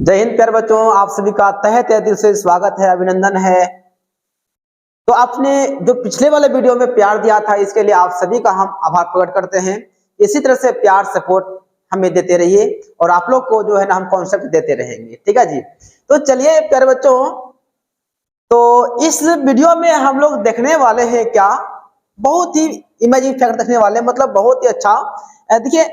जय हिंद प्यारे बच्चों, आप सभी का तहे तहे दिल से स्वागत है, अभिनंदन है। तो आपने जो पिछले वाले वीडियो में प्यार दिया था, इसके लिए आप सभी का हम आभार प्रकट करते हैं। इसी तरह से प्यार सपोर्ट हमें देते रहिए और आप लोग को जो है ना हम कॉन्सेप्ट देते रहेंगे, ठीक है जी। तो चलिए प्यारे बच्चों, तो इस वीडियो में हम लोग देखने वाले हैं क्या, बहुत ही इमेजिंग फैक्ट देखने वाले हैं, मतलब बहुत ही अच्छा। देखिए,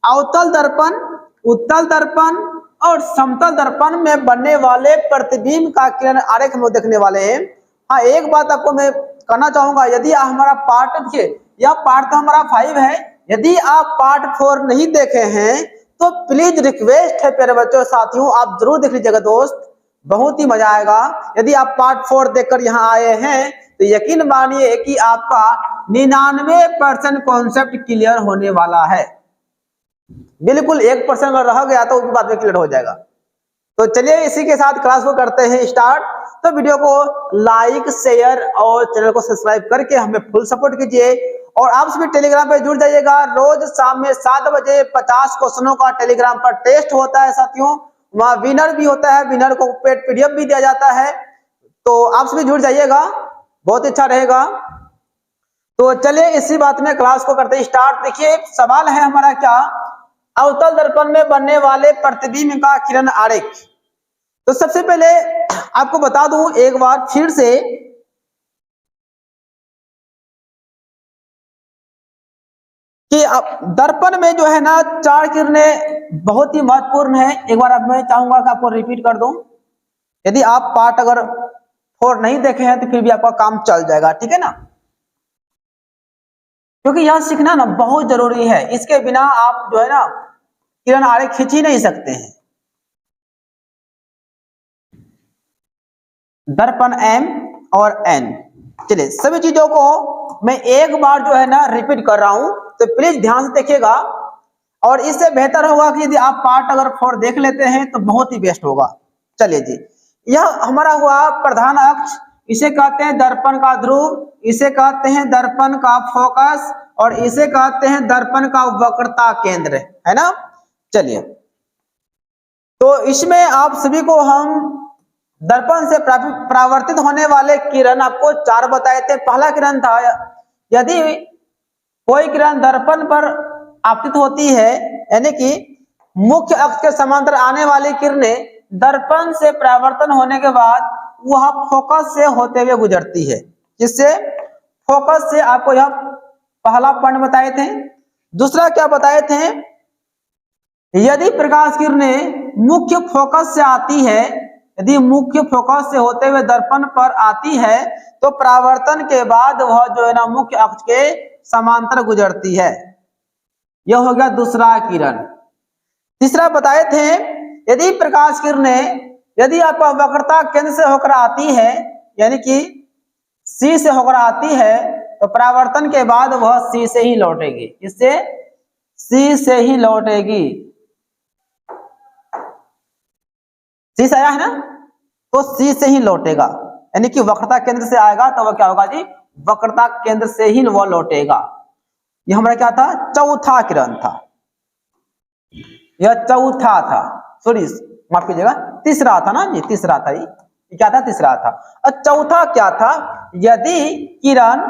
अवतल दर्पण, उत्तल दर्पण और समतल दर्पण में बनने वाले प्रतिबिंब का किरण आरेख हम लोग देखने वाले हैं। हाँ, एक बात आपको मैं कहना चाहूंगा, यदि हमारा पार्ट, देखिए यह पार्ट तो हमारा 5 है, यदि आप पार्ट 4 नहीं देखे हैं तो प्लीज रिक्वेस्ट है प्यारे बच्चों साथियों, आप जरूर देख लीजिएगा दोस्त, बहुत ही मजा आएगा। यदि आप पार्ट 4 देखकर यहाँ आए हैं तो यकीन मानिए कि आपका 99% कॉन्सेप्ट क्लियर होने वाला है। बिल्कुल 1% अगर रह गया तो उसके बाद में क्लियर हो जाएगा। तो चलिए इसी के साथ क्लास को करते हैं स्टार्ट। तो वीडियो को लाइक, शेयर और चैनल को सब्सक्राइब करके हमें फुल सपोर्ट कीजिए। और आप सभी टेलीग्राम पे जुड़ जाइएगा। रोज शाम में 7 बजे 50 क्वेश्चनों का टेलीग्राम पर टेस्ट होता है साथियों, वहाँ विनर भी होता है, विनर को PDF भी दिया जाता है। तो आप सभी जुड़ जाइएगा, बहुत अच्छा रहेगा। तो चलिए इसी बात में क्लास को करते हैं स्टार्ट। देखिए सवाल है हमारा क्या, अवतल दर्पण में बनने वाले प्रतिबिंब का किरण आरेख। तो सबसे पहले आपको बता दूं एक बार फिर से कि दर्पण में जो है ना 4 किरणें बहुत ही महत्वपूर्ण है। एक बार अब मैं चाहूंगा कि आपको रिपीट कर दूं, यदि आप पार्ट अगर 4 नहीं देखे हैं तो फिर भी आपका काम चल जाएगा, ठीक है ना, क्योंकि यह सीखना ना बहुत जरूरी है। इसके बिना आप जो है ना किरण आरेख खींच ही नहीं सकते हैं। दर्पण M और N, चलिए सभी चीजों को मैं एक बार जो है ना रिपीट कर रहा हूं, तो प्लीज ध्यान से देखिएगा। और इससे बेहतर होगा कि यदि आप पार्ट अगर 4 देख लेते हैं तो बहुत ही बेस्ट होगा। चलिए जी, यह हमारा हुआ प्रधान अक्ष, इसे कहते हैं दर्पण का ध्रुव, इसे कहते हैं दर्पण का फोकस और इसे कहते हैं दर्पण का वक्रता केंद्र, है ना। चलिए, तो इसमें आप सभी को हम दर्पण से परावर्तित होने वाले किरण आपको 4 बताए थे। पहला किरण था, यदि कोई किरण दर्पण पर आपतित होती है, यानी कि मुख्य अक्ष के समांतर आने वाली किरणें दर्पण से परावर्तन होने के बाद वह फोकस से होते हुए गुजरती है। जिससे फोकस से आपको यह पहला पॉइंट बताए थे। दूसरा क्या बताए थे, यदि प्रकाश किरणें मुख्य फोकस से आती है, यदि मुख्य फोकस से होते हुए दर्पण पर आती है तो परावर्तन के बाद वह जो है ना मुख्य अक्ष के समांतर गुजरती है। यह हो गया दूसरा किरण। तीसरा बताए थे, यदि प्रकाश किरणें, यदि आपका वक्रता केंद्र से होकर आती है, यानी कि C से होकर आती है, तो परावर्तन के बाद वह C से ही लौटेगी। इससे C से ही लौटेगी। C से आया है ना, तो C से ही लौटेगा, यानी कि वक्रता केंद्र से आएगा तो वह क्या होगा जी, वक्रता केंद्र से ही वह लौटेगा। यह हमारा क्या था, चौथा किरण था, यह चौथा था, सॉरी माफ कीजिएगा, तीसरा था ना जी, तीसरा था। ये क्या था, तीसरा था। और चौथा क्या था, यदि किरण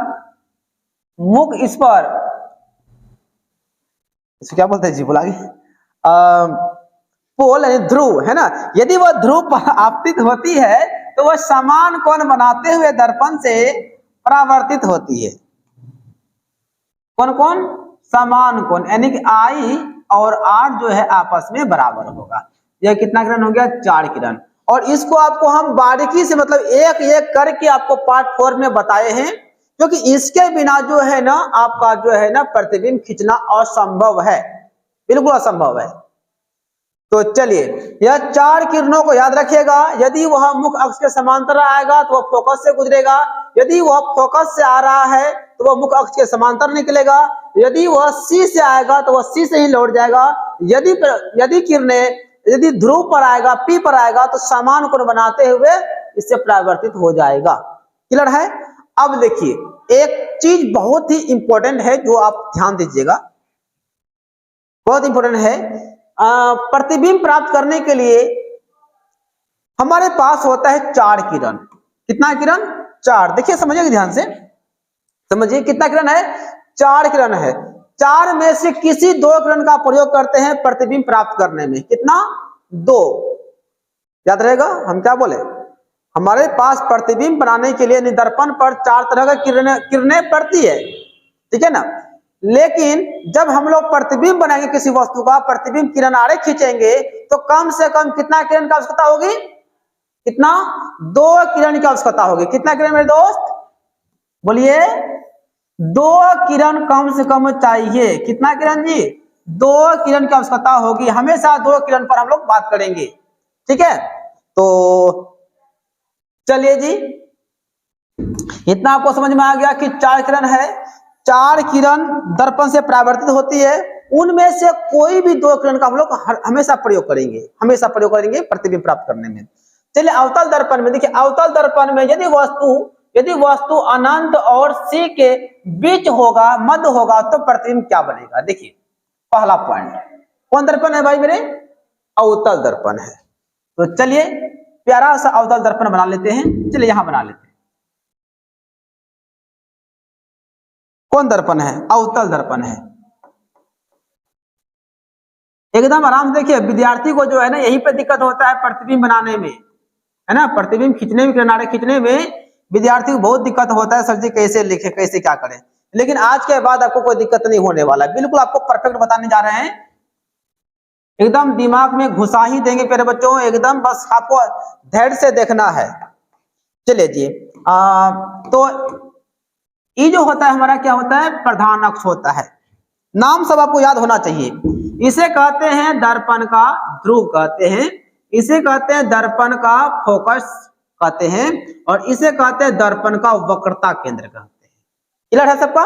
मुख इस पर, इसको क्या बोलते हैं जी, बोला पोल यानी ध्रुव, है ना, यदि वह ध्रुव पर आपतित होती है तो वह समान कोण बनाते हुए दर्पण से परावर्तित होती है। कौन कौन, समान कोण, यानी कि I और R जो है आपस में बराबर होगा। यह कितना किरण हो गया, 4 किरण। और इसको आपको हम बारीकी से, मतलब एक एक करके आपको पार्ट 4 में बताए हैं, क्योंकि इसके बिना जो है ना आपका जो है ना प्रतिबिंब खींचना असंभव है, बिल्कुल असंभव है। तो चलिए, यह 4 किरणों को याद रखिएगा। यदि वह मुख्य अक्ष के समांतर आएगा तो वह फोकस से गुजरेगा, यदि वह फोकस से आ रहा है तो वह मुख्य अक्ष के समांतर निकलेगा, यदि वह C से आएगा तो वह C से ही लौट जाएगा, यदि किरणें, यदि ध्रुव पर आएगा, P पर आएगा तो समान कोण बनाते हुए इससे परावर्तित हो जाएगा। क्लियर है। अब देखिए एक चीज बहुत ही इंपॉर्टेंट है जो आप ध्यान दीजिएगा, बहुत इंपॉर्टेंट है। प्रतिबिंब प्राप्त करने के लिए हमारे पास होता है 4 किरण। कितना किरण? 4। देखिए समझिए ध्यान से, समझिए कितना किरण है? 4 किरण है। 4 में से किसी 2 किरण का प्रयोग करते हैं प्रतिबिंब प्राप्त करने में। कितना? 2। याद रहेगा हम क्या बोले? हमारे पास प्रतिबिंब बनाने के लिए दर्पण पर 4 तरह की किरणें पड़ती है, ठीक है ना। लेकिन जब हम लोग प्रतिबिंब बनाएंगे किसी वस्तु का, प्रतिबिंब किरण आरेख खींचेंगे तो कम से कम कितना किरण की आवश्यकता होगी? कितना? 2 किरण की आवश्यकता होगी। कितना किरण मेरे दोस्त? बोलिए। 2 किरण कम से कम चाहिए। कितना किरण जी? 2 किरण की आवश्यकता होगी। हमेशा 2 किरण पर हम लोग बात करेंगे, ठीक है। तो चलिए जी, इतना आपको समझ में आ गया कि 4 किरण है। 4 किरण दर्पण से परावर्तित होती है, उनमें से कोई भी 2 किरण का हम लोग हमेशा प्रयोग करेंगे, हमेशा प्रयोग करेंगे प्रतिबिंब प्राप्त करने में। चलिए अवतल दर्पण में देखिए, अवतल दर्पण में यदि वस्तु अनंत और सी के बीच होगा, मध्य होगा, तो प्रतिबिंब क्या बनेगा? देखिए पहला पॉइंट, कौन दर्पण है भाई मेरे? अवतल दर्पण है। तो चलिए प्यारा सा अवतल दर्पण बना लेते हैं। चलिए यहां बना लेते हैं। कौन दर्पण है? अवतल दर्पण है। एकदम आराम से देखिए, विद्यार्थी को जो है ना यहीं पे दिक्कत होता है प्रतिबिंब बनाने में, है ना। प्रतिबिंब खींचने में, किनारे खींचने में विद्यार्थी को बहुत दिक्कत होता है, सर जी कैसे लिखे, कैसे क्या करें। लेकिन आज के बाद आपको कोई दिक्कत नहीं होने वाला, बिल्कुल आपको परफेक्ट बताने जा रहे हैं। एकदम दिमाग में घुसा ही देंगे प्यारे बच्चों, एकदम बस आपको धैर्य से देखना है। चलिए जी, तो ये जो होता है हमारा क्या होता है? प्रधान अक्ष होता है। नाम सब आपको याद होना चाहिए। इसे कहते हैं दर्पण का ध्रुव कहते हैं, इसे कहते हैं दर्पण का फोकस कहते हैं, और इसे कहते हैं दर्पण का वक्रता केंद्र कहते हैं। क्लियर है सबका?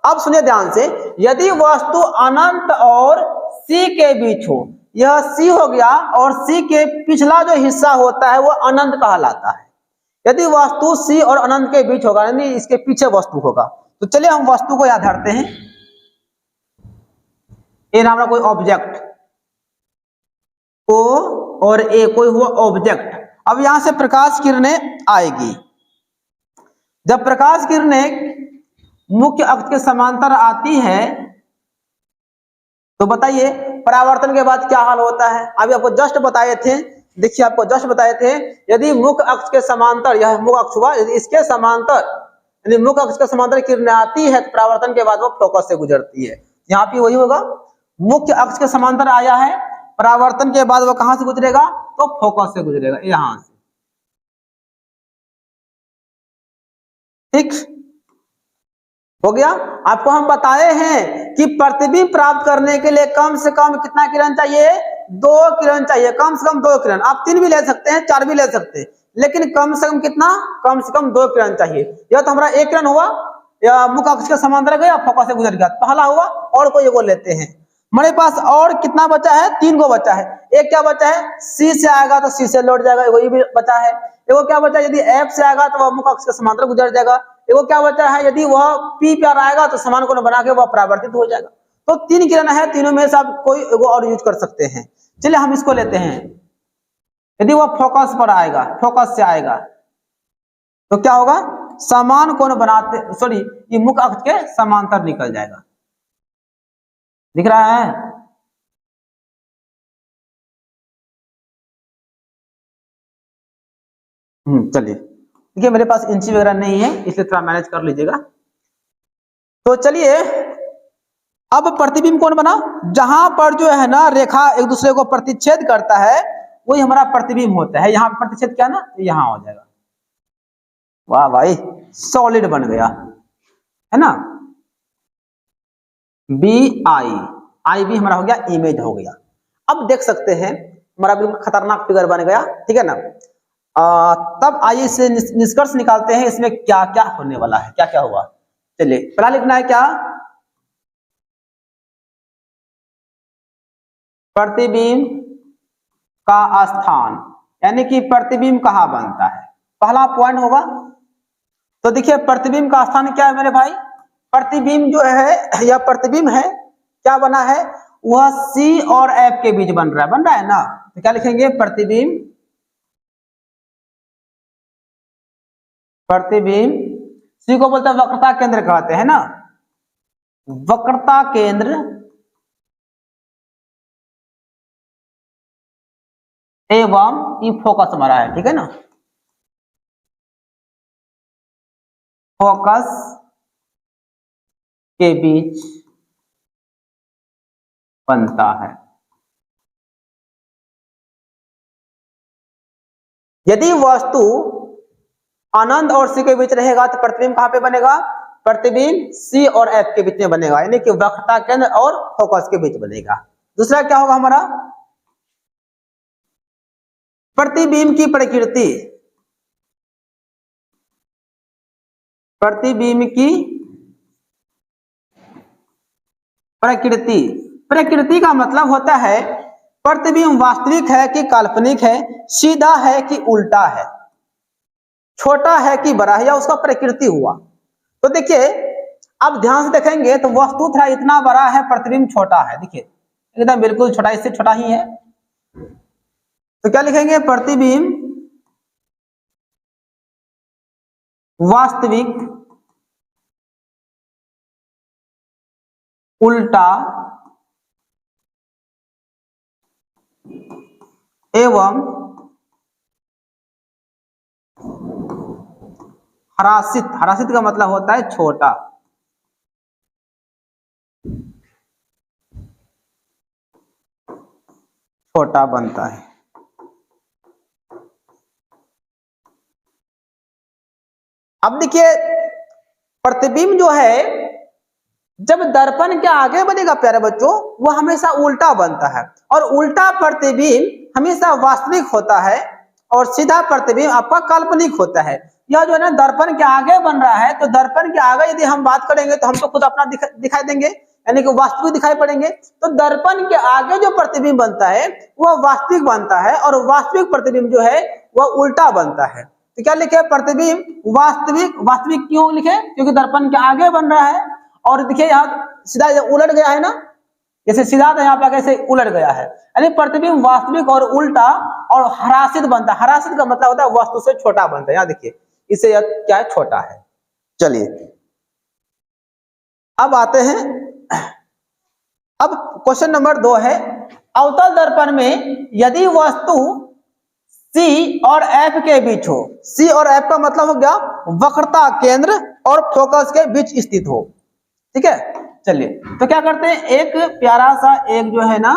अब सुनिए ध्यान से, यदि वस्तु अनंत और सी के बीच हो, यह सी हो गया, और सी के पिछला जो हिस्सा होता है वो अनंत कहलाता है। यदि वस्तु सी और अनंत के बीच होगा, यानी इसके पीछे वस्तु होगा, तो चलिए हम वस्तु को याद धरते हैं। ए नाम का कोई ऑब्जेक्ट, ओ और ए कोई हुआ ऑब्जेक्ट। अब यहां से प्रकाश किरणें आएगी। जब प्रकाश किरणें मुख्य अक्ष के समांतर आती है तो बताइए परावर्तन के बाद क्या हाल होता है? अभी आपको जस्ट बताए थे, देखिए आपको जस्ट बताए थे, यदि मुख्य अक्ष के समांतर, यह मुख्य अक्ष हुआ, यदि इसके समांतर, यदि मुख्य अक्ष के समांतर किरणें आती है तो परावर्तन के बाद वो फोकस से गुजरती है। यहाँ पे वही होगा, मुख्य अक्ष के समांतर आया है, परावर्तन के बाद वो कहां से गुजरेगा? तो फोकस से गुजरेगा, यहां से। ठीक हो गया। आपको हम बताए हैं कि प्रतिबिंब प्राप्त करने के लिए कम से कम कितना किरण चाहिए? 2 किरण चाहिए, कम से कम 2 किरण। आप 3 भी ले सकते हैं, 4 भी ले सकते हैं, लेकिन कम से कम कितना? कम से कम 2 किरण चाहिए। यह तो हमारा 1 किरण हुआ, या मुख्य अक्ष के समांतर गया, फोकस से गुजर गया, पहला हुआ। और कोई एगो लेते हैं, हमारे पास और कितना बचा है? 3 गो बचा है। एक क्या बचा है? सी से आएगा तो सी से लौट जाएगा, वही भी बचा है। एगो क्या बचा है? यदि एफ से आएगा तो वह मुख्य अक्ष के समांतर गुजर जाएगा। एगो क्या बचा है? यदि वह पी पर आएगा तो समान कोण बना के वह परावर्तित हो जाएगा। तो 3 किरण है, तीनों में से आप कोई एगो और यूज कर सकते हैं। चलिए हम इसको लेते हैं। यदि वह फोकस पर आएगा, फोकस से आएगा, तो क्या होगा? समान कोण बनाते, सॉरी, ये मुख्य अक्ष के समांतर निकल जाएगा। दिख रहा है? चलिए, देखिए मेरे पास इंची वगैरह नहीं है, इसलिए थोड़ा मैनेज कर लीजिएगा। तो चलिए, अब प्रतिबिंब कौन बना? जहां पर जो है ना रेखा एक दूसरे को प्रतिच्छेद करता है, वही हमारा प्रतिबिंब होता है। यहाँ प्रतिच्छेद क्या ना, तो यहाँ हो जाएगा। वाह भाई, सॉलिड बन गया, है ना। बी आई, आई बी हमारा हो गया, इमेज हो गया। अब देख सकते हैं हमारा बिल्कुल खतरनाक फिगर बन गया, ठीक है ना। तब आइए से निष्कर्ष निकालते हैं, इसमें क्या क्या होने वाला है, क्या क्या हुआ। चलिए पहला लिखना है क्या? प्रतिबिंब का स्थान, यानी कि प्रतिबिंब कहां बनता है, पहला पॉइंट होगा। तो देखिए प्रतिबिंब का स्थान क्या है मेरे भाई? प्रतिबिंब जो है, यह प्रतिबिंब है, क्या बना है? वह सी और एफ के बीच बन रहा है ना। तो क्या लिखेंगे? प्रतिबिंब प्रतिबिंब, सी को बोलते हैं वक्रता केंद्र कहते हैं ना, वक्रता केंद्र एवं ई फोकस हमारा है, ठीक है ना, फोकस के बीच बनता है। यदि वस्तु अनंत और सी के बीच रहेगा तो प्रतिबिंब कहां पे बनेगा, प्रतिबिंब सी और एफ के बीच में बनेगा, यानी कि वक्रता केंद्र और फोकस के बीच बनेगा। दूसरा क्या होगा हमारा, प्रतिबिंब की प्रकृति, प्रतिबिंब की प्रकृति, प्रकृति का मतलब होता है प्रतिबिंब वास्तविक है कि काल्पनिक है, सीधा है कि उल्टा है, छोटा है कि बड़ा है, या उसका प्रकृति हुआ। तो देखिए अब ध्यान से देखेंगे तो वस्तु थोड़ा इतना बड़ा है, प्रतिबिंब छोटा है, देखिए एकदम बिल्कुल छोटा, इससे छोटा ही है, तो क्या लिखेंगे, प्रतिबिंब वास्तविक उल्टा एवं हरासित, हरासित का मतलब होता है छोटा, छोटा बनता है। अब देखिए प्रतिबिंब जो है जब दर्पण के आगे बनेगा प्यारे बच्चों, वो हमेशा उल्टा बनता है, और उल्टा प्रतिबिंब हमेशा वास्तविक होता है और सीधा प्रतिबिंब आपका काल्पनिक होता है। यह जो है ना दर्पण के आगे बन रहा है, तो दर्पण के आगे यदि हम बात करेंगे तो हम तो खुद अपना दिखाई देंगे, यानी कि वास्तविक दिखाई पड़ेंगे। तो दर्पण के आगे जो प्रतिबिंब बनता है वह वास्तविक बनता है, और वास्तविक प्रतिबिंब जो है वह उल्टा बनता है। तो क्या लिखे, प्रतिबिंब वास्तविक, वास्तविक क्यों लिखे, क्योंकि दर्पण के आगे बन रहा है। और देखिए यहाँ सीधा उलट गया है ना, जैसे सीधा था यहाँ पे कैसे उलट गया है, यानी प्रतिबिंब वास्तविक और उल्टा और हरासित बनता है। हरासित का मतलब होता है वस्तु से छोटा बनता है, यहाँ देखिए इससे यह क्या है, छोटा है। चलिए अब आते हैं, अब क्वेश्चन नंबर 2 है, अवतल दर्पण में यदि वस्तु C और F के बीच हो, C और F का मतलब हो गया वक्रता केंद्र और फोकस के बीच स्थित हो, ठीक है। चलिए तो क्या करते हैं, एक प्यारा सा एक जो है ना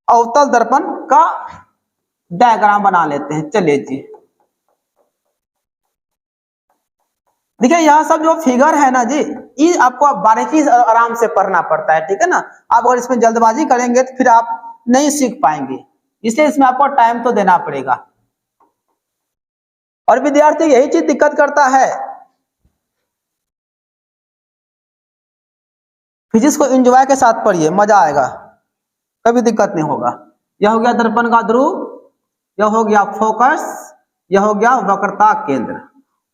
अवतल दर्पण का डायग्राम बना लेते हैं। चलिए जी, देखिए यहाँ सब जो फिगर है ना जी, ये आपको बारीकी से आराम से पढ़ना पड़ता है, ठीक है ना। आप अगर इसमें जल्दबाजी करेंगे तो फिर आप नहीं सीख पाएंगे, इसलिए इसमें आपको टाइम तो देना पड़ेगा। और विद्यार्थी यही चीज दिक्कत करता है, फिजिक्स को एंजॉय के साथ पढ़िए, मजा आएगा, कभी दिक्कत नहीं होगा। यह हो गया दर्पण का ध्रुव, यह हो गया फोकस, यह हो गया वक्रता केंद्र।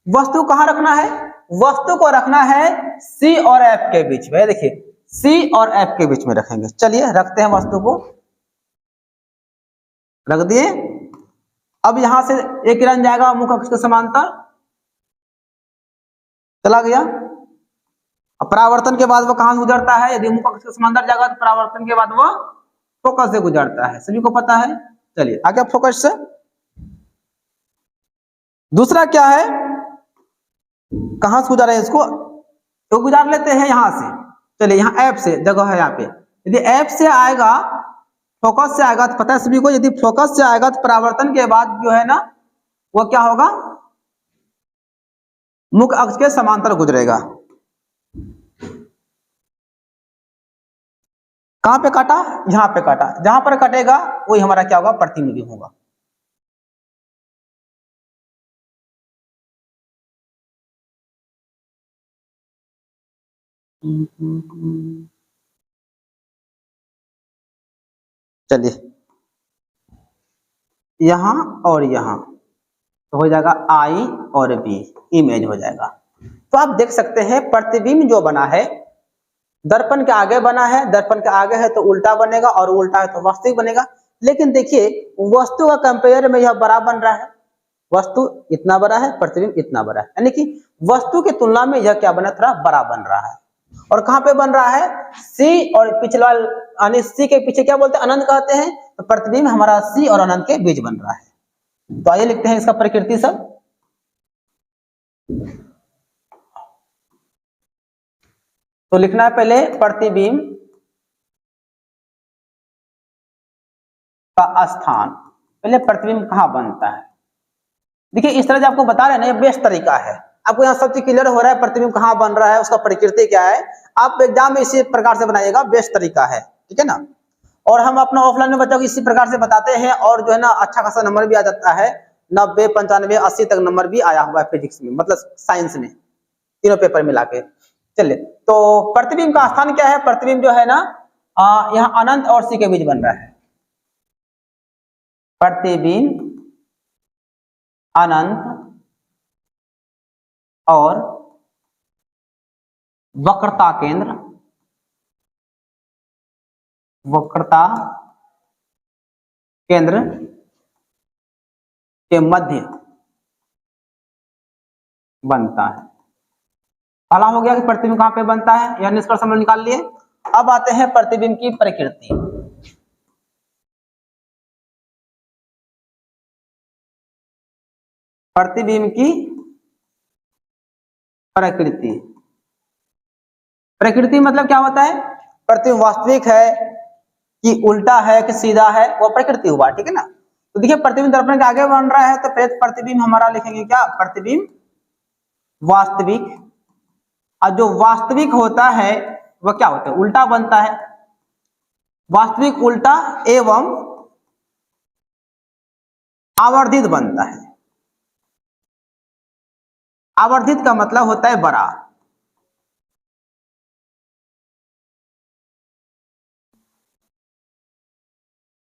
वस्तु कहां रखना है, वस्तु को रखना है C और F के बीच में, देखिए C और F के बीच में रखेंगे। चलिए रखते हैं, वस्तु को रख दिए। अब यहां से एक किरण जाएगा मुख्य अक्ष के समांतर, चला गया। परावर्तन के बाद वो कहां से गुजरता है, यदि मुख्य अक्ष के समांतर जाएगा तो परावर्तन के बाद वो फोकस से गुजरता है, सभी को पता है। चलिए आगे फोकस से। दूसरा क्या है, कहां से गुजारे इसको, तो गुजार लेते हैं यहां से। चलिए यहाँ F से जगह है, यहाँ पे यदि F से आएगा, फोकस से आएगा तो पता है सभी को, यदि फोकस से आएगा तो परावर्तन के बाद जो है ना वो क्या होगा, मुख्य अक्ष के समांतर गुजरेगा। कहां पे काटा, यहां पे काटा, जहां पर कटेगा वही हमारा क्या होगा, प्रतिबिंब होगा। चलिए यहां और यहां तो हो जाएगा I और B, इमेज हो जाएगा। तो आप देख सकते हैं प्रतिबिंब जो बना है दर्पण के आगे बना है, दर्पण के आगे है तो उल्टा बनेगा, और उल्टा है तो वास्तविक बनेगा। लेकिन देखिए वस्तु का कंपेयर में यह बड़ा बन रहा है, वस्तु इतना बड़ा है, प्रतिबिंब इतना बड़ा है, यानी कि वस्तु की तुलना में यह क्या बना, थोड़ा बड़ा बन रहा है। और कहां पे बन रहा है, सी और पिछला यानी सी के पीछे क्या बोलते हैं, अनंत कहते हैं, तो प्रतिबिंब हमारा सी और अनंत के बीच बन रहा है। तो आइए लिखते हैं इसका प्रकृति सब। तो लिखना है पहले प्रतिबिंब का स्थान, पहले प्रतिबिंब कहां बनता है। देखिए इस तरह से आपको बता रहे हैं ना, ये बेस्ट तरीका है, आपको यहाँ सब चीज क्लियर हो रहा है, प्रतिबिंब कहां बन रहा है, उसका प्रकृति क्या है, आप एग्जाम में इसी प्रकार से बनाइएगा, बेस्ट तरीका है, ठीक है ना। और हम अपना ऑफलाइन में बच्चों को इसी प्रकार से बताते हैं, और जो है ना अच्छा खासा नंबर भी आ जाता है, 90, 95, 80 तक नंबर भी आया हुआ है फिजिक्स में, मतलब साइंस में, तीनों पेपर मिला के। चलिए, तो प्रतिबिंब का स्थान क्या है, प्रतिबिंब जो है ना यहाँ अनंत और सी के बीच बन रहा है। प्रतिबिंब अनंत और वक्रता केंद्र, वक्रता केंद्र के मध्य बनता है। पहला हो गया कि प्रतिबिंब कहां पे बनता है, यह निष्कर्ष हम लोग निकाल लिए। अब आते हैं प्रतिबिंब की प्रकृति। प्रतिबिंब की प्रकृति, प्रकृति मतलब क्या होता है, प्रतिबिंब वास्तविक है कि उल्टा है कि सीधा है, वो प्रकृति हुआ, ठीक है ना। तो देखिए प्रतिबिंब दर्पण के आगे बन रहा है, तो फिर प्रतिबिंब हमारा लिखेंगे क्या, प्रतिबिंब वास्तविक। और जो वास्तविक होता है वह क्या होता है, उल्टा बनता है, वास्तविक उल्टा एवं आवर्धित बनता है। आवर्धित का मतलब होता है बड़ा।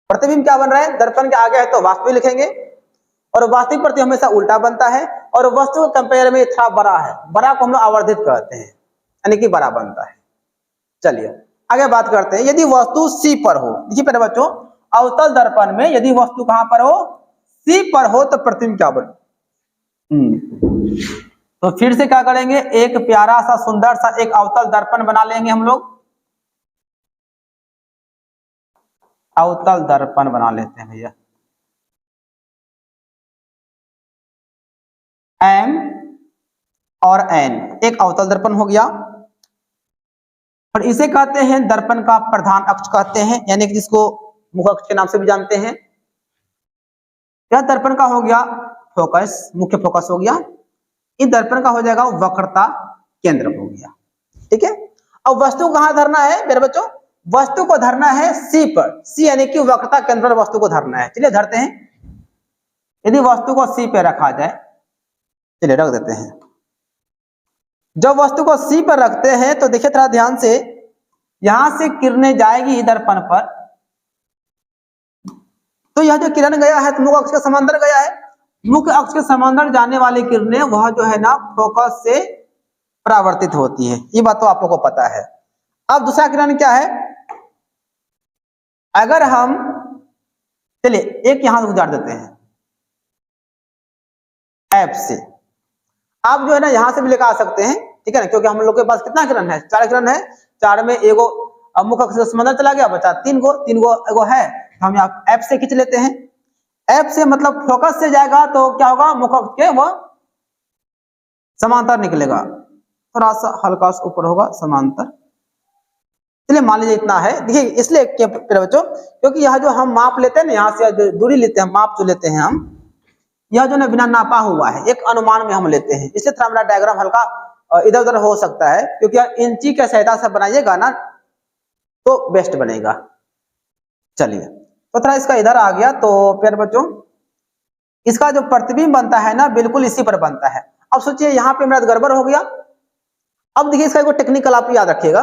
प्रतिबिंब क्या बन रहा है, दर्पण के आगे है तो वास्तविक लिखेंगे, और वास्तविक प्रतिबिंब हमेशा उल्टा बनता है, और वस्तु के कंपेयर में थोड़ा बड़ा है, बड़ा को हम लोग आवर्धित कहते हैं, यानी कि बड़ा बनता है। चलिए आगे बात करते हैं, यदि वस्तु सी पर हो, देखिए पहले बच्चों अवतल दर्पण में यदि वस्तु कहां पर हो, सी पर हो, तो प्रतिबिंब क्या बने। तो फिर से क्या करेंगे, एक प्यारा सा सुंदर सा एक अवतल दर्पण बना लेंगे हम लोग, अवतल दर्पण बना लेते हैं भैया, एम और एन, एक अवतल दर्पण हो गया। और इसे कहते हैं दर्पण का प्रधान अक्ष कहते हैं, यानी कि जिसको मुख अक्ष के नाम से भी जानते हैं। यह दर्पण का हो गया फोकस, मुख्य फोकस हो गया। इस दर्पण का हो जाएगा वक्रता केंद्र हो गया, ठीक है। अब वस्तु कहां धरना है मेरे बच्चों, वस्तु को धरना है सी पर, सी यानी कि वक्रता केंद्र पर वस्तु को धरना है। चलिए धरते हैं, यदि वस्तु को सी पे रखा जाए, चलिए रख देते हैं। जब वस्तु को सी पर रखते हैं तो देखिए थोड़ा ध्यान से, यहां से किरणें जाएगी दर्पण पर, तो यह जो किरण गया है तो मुख्य अक्ष के समांतर गया है, मुख्य अक्ष के समांतर जाने वाली किरणें वह जो है ना फोकस से परावर्तित होती है, ये बात तो आप लोगों को पता है। अब दूसरा किरण क्या है, अगर हम चलिए एक यहां गुजार देते हैं एफ से, आप जो है ना यहां से भी लेकर आ सकते हैं, ठीक है ना, क्योंकि हम लोग के पास कितना किरण है, 4 किरण है, 4 में एगो मुख्य अक्ष से समांतर चला गया, बचा 3 गो, 3 गो एगो है, तो हम यहाँ एफ से खींच लेते हैं। एफ से मतलब फोकस से जाएगा तो क्या होगा, मुख्य अक्ष के वह समांतर निकलेगा, थोड़ा सा हल्का सा ऊपर होगा समांतर। चलिए मान लीजिए इतना है, देखिए इसलिए बच्चों क्योंकि यह जो हम माप लेते हैं ना, यहाँ से जो दूरी लेते हैं, माप जो लेते हैं हम, यह जो ना बिना नापा हुआ है, एक अनुमान में हम लेते हैं, इसलिए थोड़ा मेरा डायग्राम हल्का इधर उधर हो सकता है, क्योंकि इंची के सहायता से बनाइएगा ना तो बेस्ट बनेगा। चलिए तो थोड़ा इसका इधर आ गया, तो प्यारे बच्चों इसका जो प्रतिबिंब बनता है ना बिल्कुल इसी पर बनता है। अब सोचिए यहाँ पे मेरा गड़बड़ हो गया। अब देखिए इसका एक टेक्निकल आप याद रखिएगा,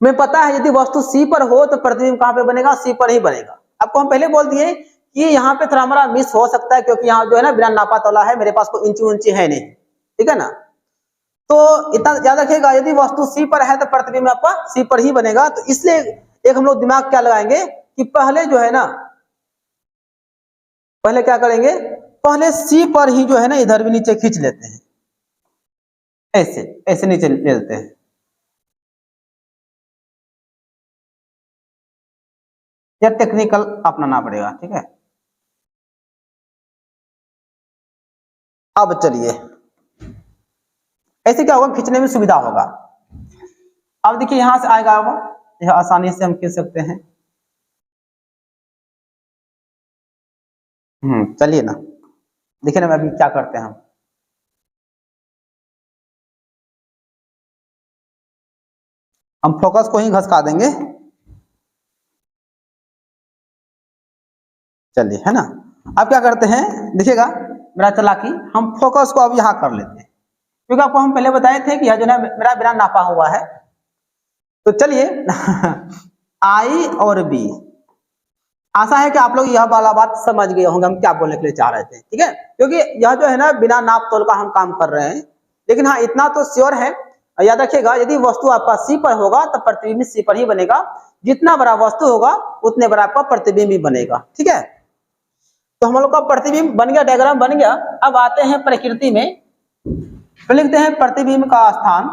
मैं पता है यदि वस्तु सी पर हो तो प्रतिबिंब कहां पे बनेगा, सी पर ही बनेगा। आपको हम पहले बोल दिए कि यहाँ पे थोड़ा हमारा मिस हो सकता है, क्योंकि यहाँ जो है ना बिना नापा तोला है, मेरे पास कोई इंची उंची है नहीं, ठीक है ना। तो इतना याद रखिएगा, यदि वस्तु सी पर है तो प्रतिबिंब आपका सी पर ही बनेगा। तो इसलिए एक हम लोग दिमाग क्या लगाएंगे कि पहले जो है ना, पहले क्या करेंगे, पहले सी पर ही जो है ना इधर भी नीचे खींच लेते हैं, ऐसे ऐसे नीचे ले लेते हैं। यह टेक्निकल अपनाना पड़ेगा, ठीक है। अब चलिए ऐसे क्या होगा, खींचने में सुविधा होगा। अब देखिए यहां से आएगा वो, यह आसानी से हम खींच सकते हैं। चलिए ना, देखिए ना अभी क्या करते हैं हम फोकस को ही घसका देंगे। चलिए, है ना। अब क्या करते हैं, देखिएगा मेरा चालाकी, हम फोकस को अब यहाँ कर लेते हैं, क्योंकि आपको हम पहले बताए थे कि यह जो है मेरा बिना नापा हुआ है। तो चलिए आई और बी, आशा है कि आप लोग यह वाला बात समझ गए होंगे हम क्या बोलने के लिए चाह रहे थे, ठीक है। क्योंकि यह जो है ना बिना नाप तोल का हम काम कर रहे हैं, लेकिन हाँ इतना तो श्योर है, याद रखिएगा, यदि वस्तु आपका सी पर होगा तो प्रतिबिंब सी पर ही बनेगा। जितना बड़ा वस्तु होगा उतने बड़ा आपका प्रतिबिंब भी बनेगा, ठीक है। तो हम लोग का प्रतिबिंब बन गया, डायग्राम बन गया। अब आते हैं प्रकृति में, तो लिखते हैं प्रतिबिंब का स्थान,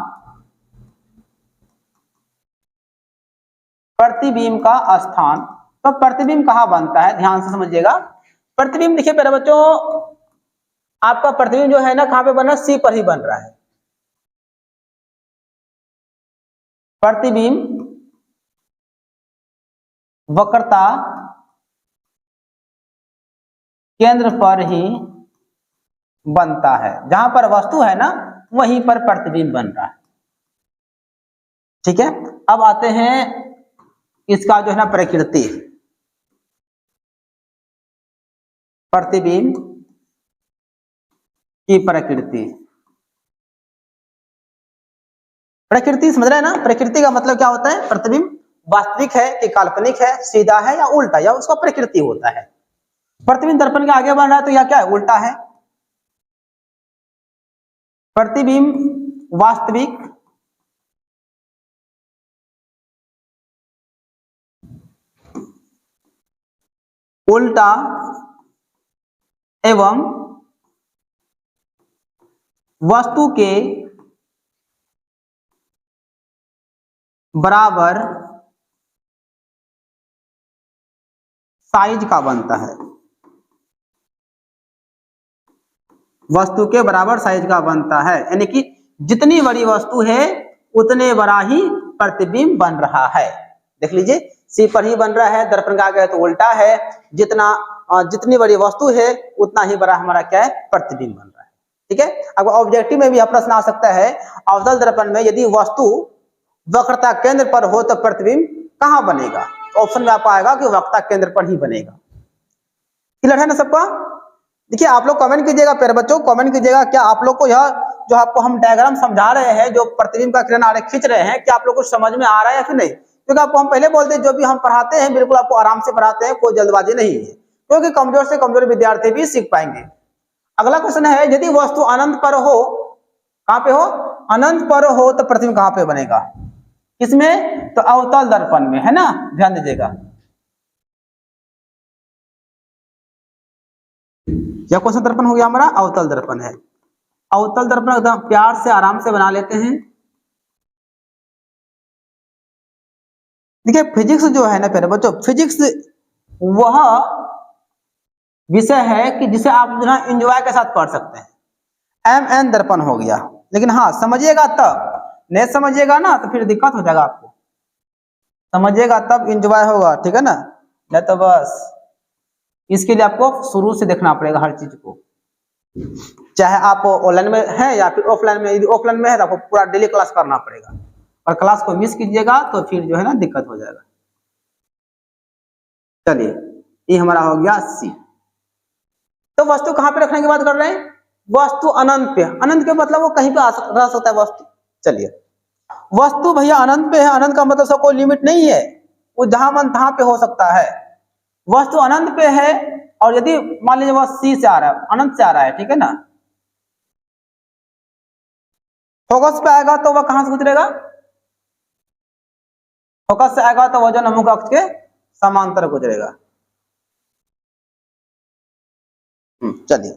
प्रतिबिंब का स्थान। तो प्रतिबिंब कहां बनता है, ध्यान से समझिएगा। प्रतिबिंब देखिए प्यारे बच्चों, आपका प्रतिबिंब जो है ना कहां पे बना, सी पर ही बन रहा है। प्रतिबिंब वक्रता केंद्र पर ही बनता है, जहां पर वस्तु है ना वहीं पर प्रतिबिंब बन रहा है, ठीक है। अब आते हैं इसका जो है ना प्रकृति, प्रतिबिंब की प्रकृति। प्रकृति समझ रहे हैं ना, प्रकृति का मतलब क्या होता है, प्रतिबिंब वास्तविक है कि काल्पनिक है, सीधा है या उल्टा, या उसका प्रकृति होता है। प्रतिबिंब दर्पण के आगे बढ़ रहा है तो यह क्या है, उल्टा है। प्रतिबिंब वास्तविक उल्टा एवं वस्तु के बराबर साइज का बनता है, वस्तु के बराबर साइज का बनता है, यानी कि जितनी बड़ी वस्तु है उतने बड़ा ही प्रतिबिंब बन रहा है। देख लीजिए सी पर ही बन रहा है, दर्पण का आगे तो उल्टा है, जितनी बड़ी वस्तु है उतना ही बड़ा हमारा क्या है, प्रतिबिंब बन रहा है, ठीक है। अब ऑब्जेक्टिव में भी यह प्रश्न आ सकता है, अवतल दर्पण में यदि वस्तु वक्रता केंद्र पर हो तो प्रतिबिंब कहां बनेगा, तो ऑप्शन में आपको आएगा कि वक्रता केंद्र पर ही बनेगा। क्लियर है ना सबका। देखिए आप लोग कमेंट कीजिएगा, प्यारे बच्चों कमेंट कीजिएगा, क्या आप लोग को यह जो आपको हम डायग्राम समझा रहे हैं, जो प्रतिबिंब का किरण आरेख खींच रहे हैं, क्या आप लोग को समझ में आ रहा है या फिर नहीं। क्योंकि आपको हम पहले बोलते हैं जो भी हम पढ़ाते हैं बिल्कुल आपको आराम से पढ़ाते हैं, कोई जल्दबाजी नहीं है, क्योंकि कमजोर से कमजोर विद्यार्थी भी सीख पाएंगे। अगला क्वेश्चन है, यदि वस्तु अनंत पर हो, कहां पे हो, अनंत पर हो तो प्रतिबिंब कहां पे बनेगा, किसमें, तो अवतल दर्पण में, है ना, ध्यान दीजिएगा। यह क्वेश्चन दर्पण हो गया हमारा, अवतल दर्पण है। अवतल दर्पण एकदम प्यार से आराम से बना लेते हैं। देखिए फिजिक्स जो है ना प्यारे बच्चों, फिजिक्स वह विषय है कि जिसे आप जो है एंजॉय के साथ पढ़ सकते हैं। एम एन दर्पण हो गया, लेकिन हाँ समझिएगा तब, नहीं समझिएगा ना तो फिर दिक्कत हो जाएगा आपको, समझिएगा तब एंजॉय होगा, ठीक है ना। नहीं तो बस इसके लिए आपको शुरू से देखना पड़ेगा हर चीज को, चाहे आप ऑनलाइन में हैं या फिर ऑफलाइन में। यदि ऑफलाइन में है तो आपको पूरा डेली क्लास करना पड़ेगा, और क्लास को मिस कीजिएगा तो फिर जो है ना दिक्कत हो जाएगा। चलिए ये हमारा हो गया सी। तो वस्तु कहां पे रखने की बात कर रहे हैं, वस्तु अनंत पे, अनंत के मतलब वो कहीं पे रह सकता है वस्तु। चलिए वस्तु भैया अनंत पे है, अनंत का मतलब सब कोई लिमिट नहीं है, वो जहां मन तहां पे हो सकता है। वस्तु अनंत पे है, और यदि मान लीजिए वह सी से आ रहा है, अनंत से आ रहा है, ठीक है ना, फोकस पे आएगा तो वह कहां से गुजरेगा, फोकस से आएगा तो वह जो मुख अक्ष के समांतर गुजरेगा। चलिए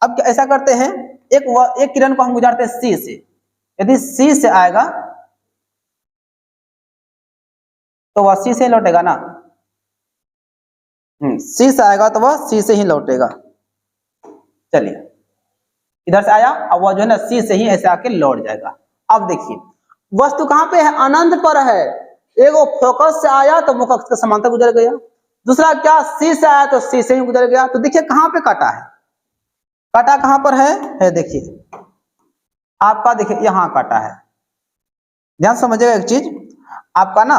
अब ऐसा करते हैं, एक किरण को हम गुजारते हैं सी से। यदि सी से आएगा तो वह सी से ही लौटेगा ना। सी से आएगा तो वह सी से ही लौटेगा। चलिए इधर से आया, अब वह जो है ना सी से ही ऐसे आके लौट जाएगा। अब देखिए वस्तु कहां पे है, अनंत पर है। एगो फोकस से आया तो मुख अक्ष के समांतर गुजर गया, दूसरा क्या सी से आया तो सी से ही गुजर गया। तो देखिए कहां पे काटा है, काटा कहां पर है देखिए आपका, देखिए यहां काटा है। ध्यान समझिएगा एक चीज आपका ना।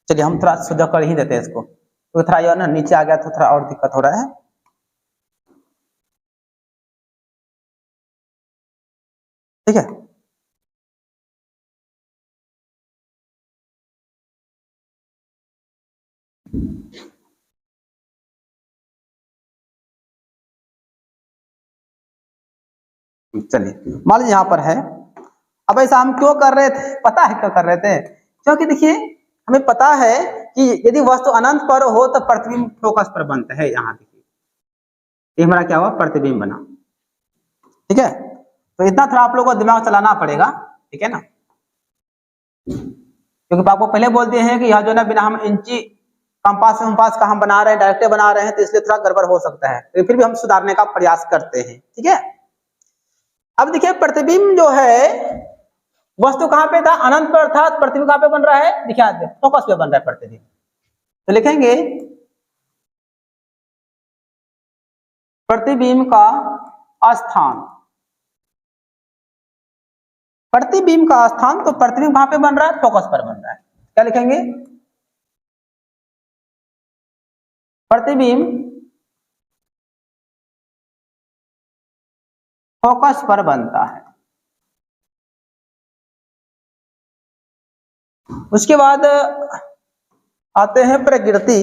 चलिए हम थोड़ा सुझा कर ही देते हैं इसको, तो थोड़ा यह ना नीचे आ गया तो थोड़ा और दिक्कत हो रहा है। ठीक है, चलिए मान लीजिए यहां पर है। अब ऐसा हम क्यों कर रहे थे, पता है क्यों कर रहे थे? क्योंकि देखिए हमें पता है कि यदि वस्तु अनंत पर हो तो प्रतिबिंब फोकस पर बनता है। यहाँ देखिए ये हमारा क्या हुआ, प्रतिबिंब बना। ठीक है, तो इतना थोड़ा आप लोगों को दिमाग चलाना पड़ेगा, ठीक है ना, क्योंकि आपको पहले बोल दिए हैं कि यह जो ना बिना हम इंची कंपास कंपास का हम बना रहे हैं, डायरेक्ट बना रहे हैं, तो इसलिए थोड़ा गड़बड़ हो सकता है, तो फिर भी हम सुधारने का प्रयास करते हैं। ठीक है, अब देखिए प्रतिबिंब जो है वस्तु कहां पे था, अनंत पर था, प्रतिबिंब कहां पे बन रहा है, देखिए फोकस पे बन रहा है प्रतिबिंब। तो लिखेंगे प्रतिबिंब का स्थान, प्रतिबिंब का स्थान, तो प्रतिबिंब कहां पे बन रहा है, फोकस पर बन रहा है। क्या लिखेंगे, प्रतिबिंब फोकस पर बनता है। उसके बाद आते हैं प्रकृति,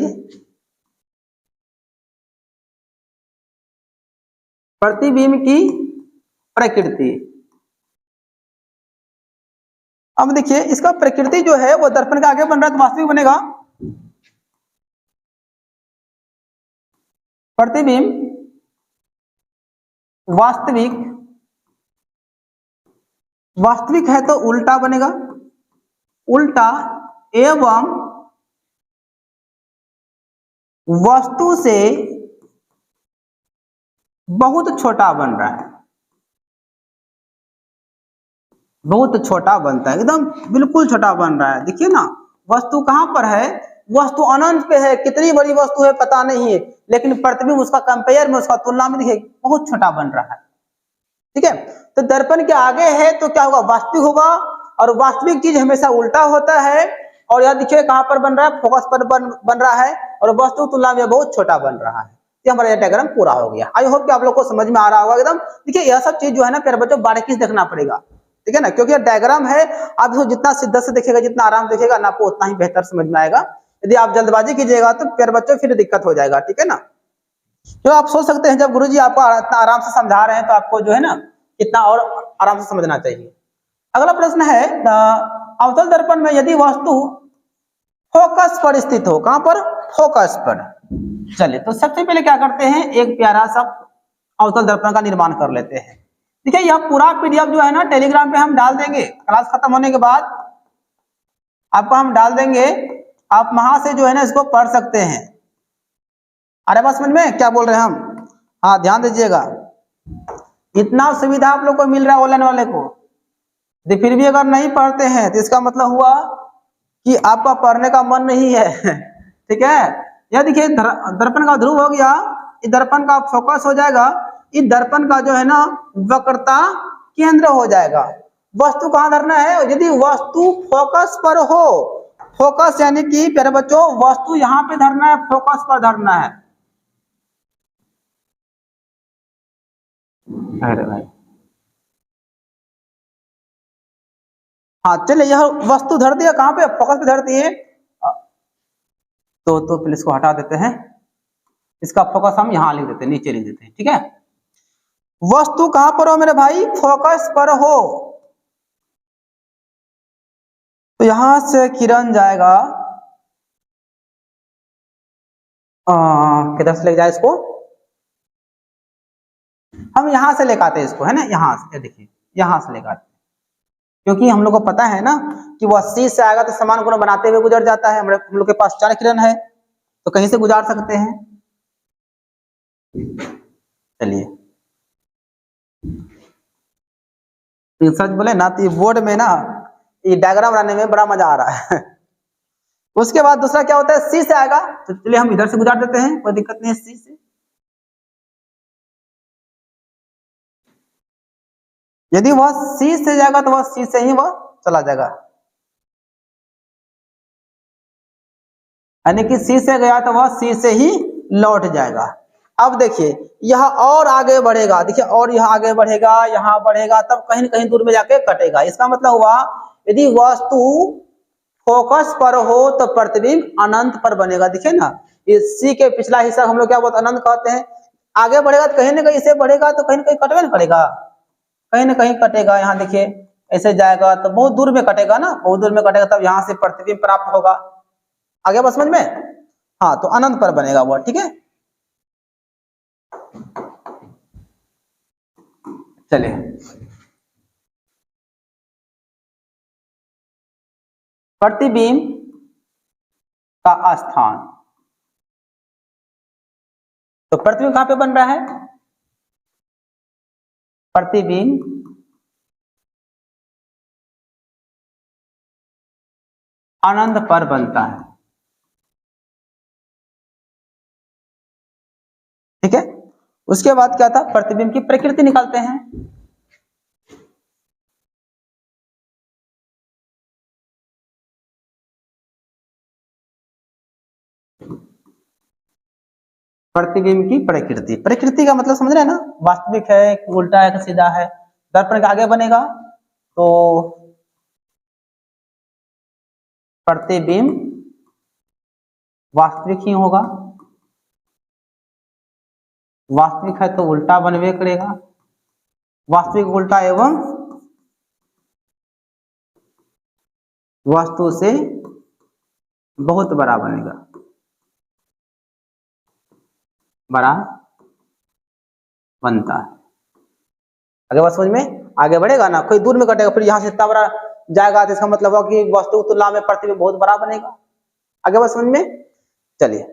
प्रतिबिंब की प्रकृति। अब देखिए इसका प्रकृति जो है वो दर्पण के आगे बन रहा है तो वास्तविक बनेगा। प्रतिबिंब वास्तविक, वास्तविक है तो उल्टा बनेगा, उल्टा एवं वस्तु से बहुत छोटा बन रहा है, बहुत छोटा बनता है, एकदम बिल्कुल छोटा बन रहा है। देखिए ना वस्तु कहां पर है, वस्तु अनंत पे है, कितनी बड़ी वस्तु है पता नहीं है, लेकिन प्रतिबिंब उसका कंपेयर में, उसका तुलना में देखिए बहुत छोटा बन रहा है। ठीक है, तो दर्पण के आगे है तो क्या होगा, वास्तविक होगा, और वास्तविक चीज हमेशा उल्टा होता है। और यह देखिए कहां पर बन रहा है, फोकस पर बन रहा है, और वस्तु तुलना में बहुत छोटा बन रहा है। ये हमारा यह डायग्राम पूरा हो गया। आई होप कि आप लोग को समझ में आ रहा होगा एकदम। देखिए यह सब चीज जो है ना प्यारे बच्चों बारीकी से देखना पड़ेगा, ठीक है ना, क्योंकि यह डायग्राम है। आप इसको जितना शिद्दत से देखेगा, जितना आराम देखेगा ना, आपको उतना ही बेहतर समझ में आएगा। यदि आप जल्दबाजी कीजिएगा तो प्यारे बच्चों फिर दिक्कत हो जाएगा। ठीक है ना, तो आप सोच सकते हैं जब गुरुजी आपको इतना आराम से समझा रहे हैं तो आपको जो है ना कितना और आराम से समझना चाहिए। अगला प्रश्न है, अवतल दर्पण में यदि वस्तु फोकस पर स्थित हो, कहां पर, फोकस पर। चलिए तो सबसे पहले क्या करते हैं, एक प्यारा सा अवतल दर्पण का निर्माण कर लेते हैं। देखिए यह पूरा पीडीएफ जो है ना टेलीग्राम पे हम डाल देंगे, क्लास खत्म होने के बाद आपको हम डाल देंगे, आप वहां से जो है ना इसको पढ़ सकते हैं। अरे बात समझ में क्या बोल रहे हैं हम, हाँ ध्यान दीजिएगा, इतना सुविधा आप लोग को मिल रहा है ऑनलाइन वाले को, फिर भी अगर नहीं पढ़ते हैं तो इसका मतलब हुआ कि आपका पढ़ने का मन नहीं है। ठीक है, यह देखिए दर्पण का ध्रुव हो गया, इस दर्पण का फोकस हो जाएगा, इस दर्पण का जो है ना वक्रता केंद्र हो जाएगा। वस्तु कहां धरना है, यदि वस्तु फोकस पर हो, फोकस यानी कि प्यारे बच्चों वस्तु यहां पे धरना है, फोकस पर धरना है। अरे भाई हाँ चलिए, यह वस्तु धर दिया कहां पे, फोकस पे धर दिए, तो पहले इसको हटा देते हैं, इसका फोकस हम यहां लिख देते हैं, नीचे लिख देते हैं। ठीक है, वस्तु कहां पर हो मेरे भाई, फोकस पर हो, तो यहां से किरण जाएगा, किधर से ले जाए इसको, हम यहाँ से लेकर आते हैं इसको, है ना, यहाँ से, देखिए यहाँ से लेकर आते हैं, क्योंकि हम लोग को पता है ना कि वह सी से आएगा तो समान कोण बनाते हुए गुजर जाता है। हम लोग के पास 4 किरण है तो कहीं से गुजार सकते हैं। चलिए तो सच बोले ना तो बोर्ड में ना ये डायग्राम बनाने में बड़ा मजा आ रहा है। उसके बाद दूसरा क्या होता है, सी से आएगा तो चलिए हम इधर से गुजार देते हैं, कोई दिक्कत नहीं है। सी से यदि वह सी से जाएगा तो वह सी से ही वह चला जाएगा, यानी कि सी से गया तो वह सी से ही लौट जाएगा। अब देखिए यह और आगे बढ़ेगा, देखिए और यह आगे बढ़ेगा, यहाँ बढ़ेगा, तब कहीं न कहीं दूर में जाके कटेगा। इसका मतलब हुआ यदि वस्तु फोकस पर हो तो प्रतिबिंब अनंत पर बनेगा। देखिए ना, इस सी के पिछला हिस्सा हम लोग क्या बोलते अनंत कहते हैं। आगे बढ़ेगा तो कहीं ना कहीं इसे बढ़ेगा तो कहीं ना कहीं कटवे ना करेगा, कहीं ना कहीं कटेगा। यहाँ देखिए ऐसे जाएगा तो बहुत दूर में कटेगा ना, बहुत दूर में कटेगा, तब यहाँ से प्रतिबिंब प्राप्त होगा। आगे बस समझ में, हाँ तो अनंत पर बनेगा वो, ठीक है। चलिए प्रतिबिंब का स्थान, तो प्रतिबिंब कहां पे बन रहा है, प्रतिबिंब अनंत पर बनता है, ठीक है। उसके बाद क्या था, प्रतिबिंब की प्रकृति निकालते हैं। प्रतिबिंब की प्रकृति, प्रकृति का मतलब समझ रहे हैं ना, वास्तविक है कि उल्टा है कि सीधा है। दर्पण के आगे बनेगा तो प्रतिबिंब वास्तविक ही होगा, वास्तविक है तो उल्टा बनवे करेगा, वास्तविक उल्टा एवं वस्तु से बहुत बड़ा बनेगा, बड़ा बनता है। आगे बात समझ में, आगे बढ़ेगा ना, कोई दूर में कटेगा, फिर यहाँ से इतना बड़ा जाएगा तो इसका मतलब है कि वस्तु की तुलना में प्रतिबिंब बहुत बड़ा बनेगा। आगे बात समझ में। चलिए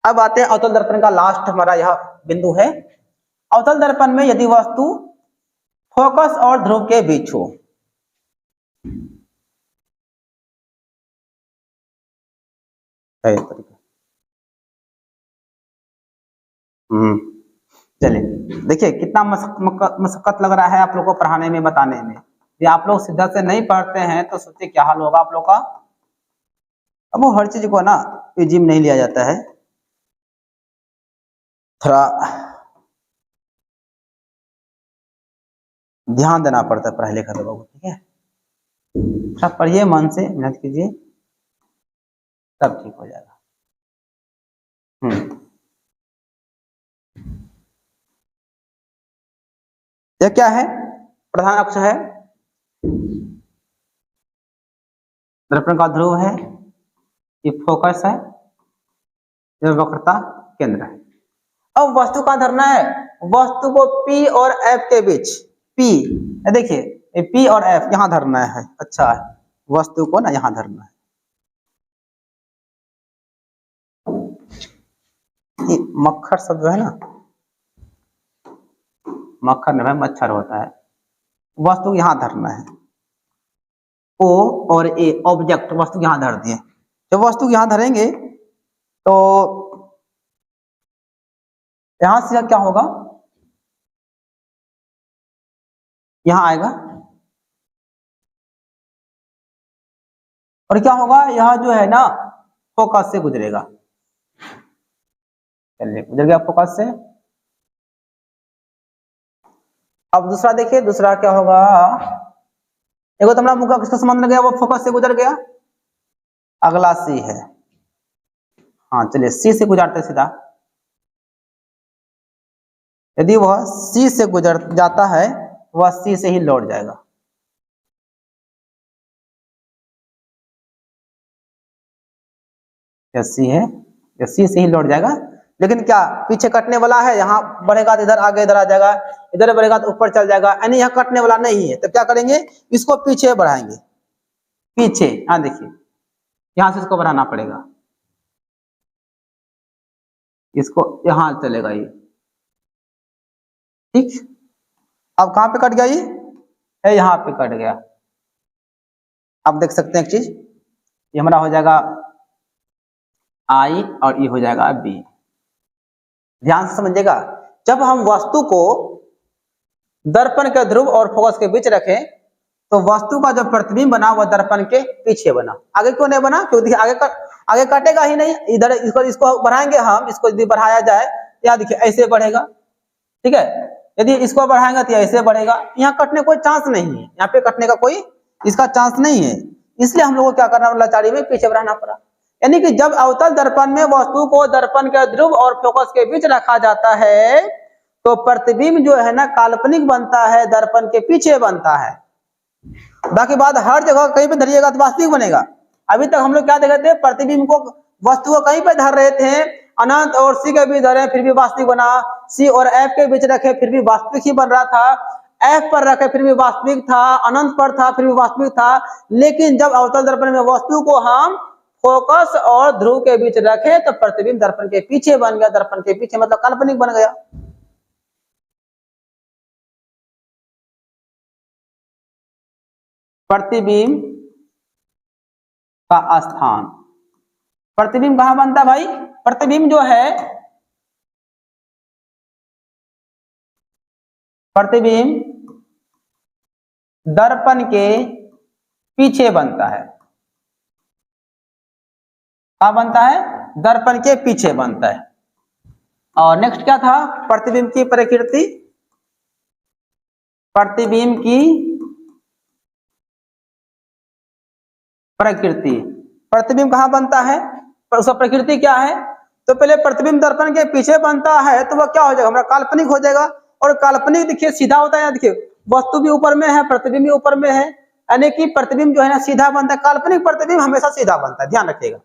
अब आते हैं अवतल दर्पण का लास्ट हमारा यह बिंदु है। अवतल दर्पण में यदि वस्तु फोकस और ध्रुव के बीच हो, चलिए देखिए कितना मशक्कत लग रहा है आप लोग को पढ़ाने में, बताने में। ये आप लोग सीधा से नहीं पढ़ते हैं तो सोचिए क्या हाल होगा आप लोग का। अब वो हर चीज को ना जिम नहीं लिया जाता है, थोड़ा ध्यान देना पड़ता है पढ़ाई लिखाई लोगों को, ठीक है। थोड़ा पढ़िए, मन से मेहनत कीजिए, तब ठीक हो जाएगा। यह क्या है, प्रधान अक्ष है, दर्पण का ध्रुव है, ये फोकस है, यह वक्रता केंद्र है। अब वस्तु कहां धरना है, वस्तु को P और F के बीच, P देखिए P और F यहां धरना है। अच्छा है, वस्तु को ना यहां धरना है। ये मक्खर सब जो है ना, मक्खर नहीं है मच्छर होता है, वस्तु यहां धरना है। O और A ऑब्जेक्ट, वस्तु यहां धर दिए। जब वस्तु यहां धरेंगे तो यहां से क्या होगा, यहां आएगा और क्या होगा, यह जो है ना फोकस से गुजरेगा। चलिए गुजर गया फोकस से। अब दूसरा देखिए, दूसरा क्या होगा, देखो तुम्हारा मुख किसका संबंध गया, वो फोकस से गुजर गया। अगला सी है, हाँ चलिए सी से गुजरते सीधा। यदि वह सी से गुजर जाता है वह सी से ही लौट जाएगा। सी है, सी से ही लौट जाएगा, लेकिन क्या पीछे कटने वाला है, यहाँ बढ़ेगा तो इधर आगे इधर आ जाएगा, इधर बढ़ेगा तो ऊपर चल जाएगा, यानी यहाँ कटने वाला नहीं है। तो क्या करेंगे, इसको पीछे बढ़ाएंगे, पीछे। हाँ देखिए यहाँ से इसको बढ़ाना पड़ेगा, इसको यहाँ चलेगा ये, ठीक। अब कहाँ पे कट गया ये, यहाँ पे कट गया। आप देख सकते हैं एक चीज, ये हमारा हो जाएगा I और ये हो जाएगा B। ध्यान से समझिएगा, जब हम वस्तु को दर्पण के ध्रुव और फोकस के बीच रखें तो वस्तु का जो प्रतिबिंब बना वह दर्पण के पीछे बना। आगे क्यों नहीं बना, क्योंकि आगे कटेगा ही नहीं। इधर इसको बढ़ाएंगे हम, इसको यदि बढ़ाया जाए तो यहाँ देखिए ऐसे बढ़ेगा, ठीक है। यदि इसको बढ़ाएंगे तो ऐसे बढ़ेगा, यहाँ कटने कोई चांस नहीं है, यहाँ पे कटने का कोई इसका चांस नहीं है। इसलिए हम लोग को क्या करना, लाचारी में पीछे बढ़ाना पड़ा। यानी कि जब अवतल दर्पण में वस्तु को दर्पण के ध्रुव और फोकस के बीच रखा जाता है तो प्रतिबिंब जो है ना काल्पनिक बनता है, दर्पण के पीछे बनता है। बाकी बात हर जगह कहीं पे धरिएगा तो वास्तविक बनेगा। अभी तक हम लोग क्या देख रहे थे, प्रतिबिंब को वस्तु को कहीं पे धर रहे थे, अनंत और सी के बीच धरे फिर भी वास्तविक बना, सी और एफ के बीच रखे फिर भी वास्तविक ही बन रहा था, एफ पर रखे फिर भी वास्तविक था, अनंत पर था फिर भी वास्तविक था। लेकिन जब अवतल दर्पण में वस्तु को हम फोकस और ध्रुव के बीच रखे तो प्रतिबिंब दर्पण के पीछे बन गया। दर्पण के पीछे मतलब काल्पनिक बन गया। प्रतिबिंब का स्थान, प्रतिबिंब कहां बनता है भाई, प्रतिबिंब जो है, प्रतिबिंब दर्पण के पीछे बनता है। क्या बनता है, दर्पण के पीछे बनता है। और नेक्स्ट क्या था, प्रतिबिंब की प्रकृति, प्रतिबिंब की प्रकृति। प्रतिबिंब कहां बनता है, पर उसका प्रकृति क्या है। तो पहले प्रतिबिंब दर्पण के पीछे बनता है तो वह क्या हो जाएगा, हमारा काल्पनिक हो जाएगा। और काल्पनिक देखिए सीधा होता है, देखिए वस्तु भी ऊपर में है प्रतिबिंब भी ऊपर में है, यानी कि प्रतिबिंब जो है ना सीधा बनता है। काल्पनिक प्रतिबिंब हमेशा सीधा बनता है, ध्यान रखिएगा।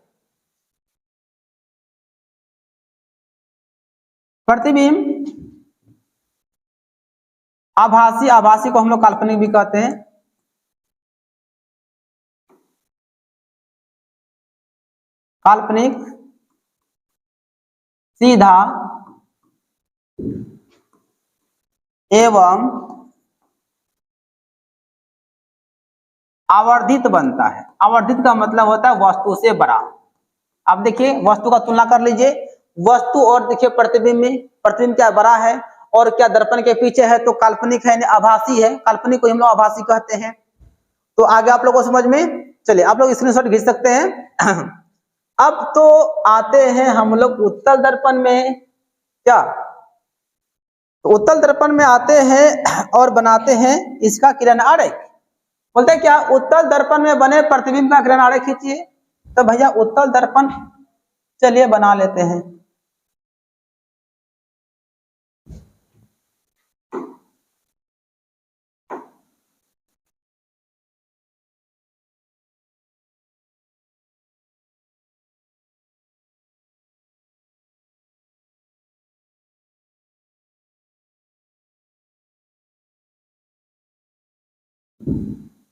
प्रतिबिंब आभासी, आभासी को हम लोग काल्पनिक भी कहते हैं। काल्पनिक सीधा एवं आवर्धित बनता है। आवर्धित का मतलब होता है वस्तु से बड़ा। अब देखिए वस्तु का तुलना कर लीजिए, वस्तु और देखिए प्रतिबिंब में, प्रतिबिंब क्या बड़ा है और क्या दर्पण के पीछे है, तो काल्पनिक है, आभासी है। काल्पनिक को हम लोग आभासी कहते हैं। तो आगे आप लोगों को समझ में, चलिए आप लोग स्क्रीनशॉट खींच सकते हैं। अब तो आते हैं हम लोग उत्तल दर्पण में, क्या, तो उत्तल दर्पण में आते हैं और बनाते हैं इसका किरण आरेख। बोलते हैं क्या, उत्तल दर्पण में बने प्रतिबिंब का किरण आरेख खींचिए। तो भैया उत्तल दर्पण चलिए बना लेते हैं।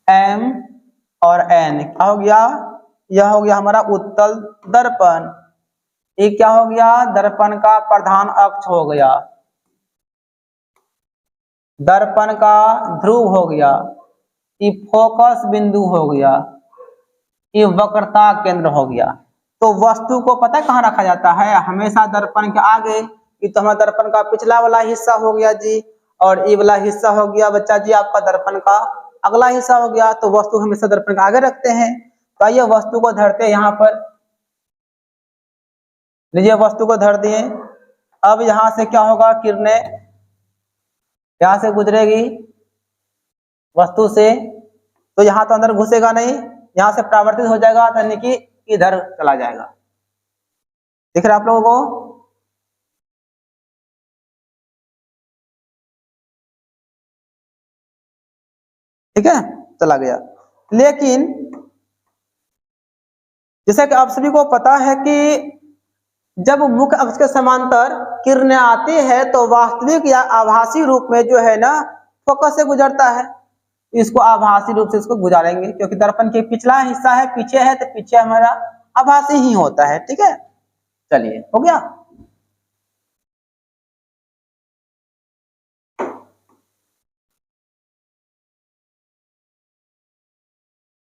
M और N क्या हो गया, यह हो गया हमारा उत्तल दर्पण। ये क्या हो गया, दर्पण का प्रधान अक्ष हो गया, दर्पण का ध्रुव हो गया, ये फोकस बिंदु हो गया, ये वक्रता केंद्र हो गया। तो वस्तु को पता है कहाँ रखा जाता है, हमेशा दर्पण के आगे। ये तो हमारा दर्पण का पिछला वाला हिस्सा हो गया जी, और ये वाला हिस्सा हो गया बच्चा जी आपका दर्पण का अगला हिस्सा हो गया। तो वस्तु हमेशा दर्पण के आगे रखते हैं। तो आइए वस्तु को धरते हैं यहाँ पर, लीजिए वस्तु को धर दिए। अब यहाँ से क्या होगा, किरणें यहाँ से गुजरेगी वस्तु से, तो यहाँ तो अंदर घुसेगा नहीं, यहाँ से परावर्तित हो जाएगा, यानी कि इधर चला जाएगा। दिख रहा है आप लोगों को, ठीक है, चला गया। लेकिन जैसा कि आप सभी को पता है कि जब मुख्य अक्ष के समांतर किरणें आती है तो वास्तविक या आभासी रूप में जो है ना फोकस से गुजरता है। इसको आभासी रूप से इसको गुजारेंगे, क्योंकि दर्पण के पिछला हिस्सा है, पीछे है, तो पीछे हमारा आभासी ही होता है। ठीक है, चलिए हो गया।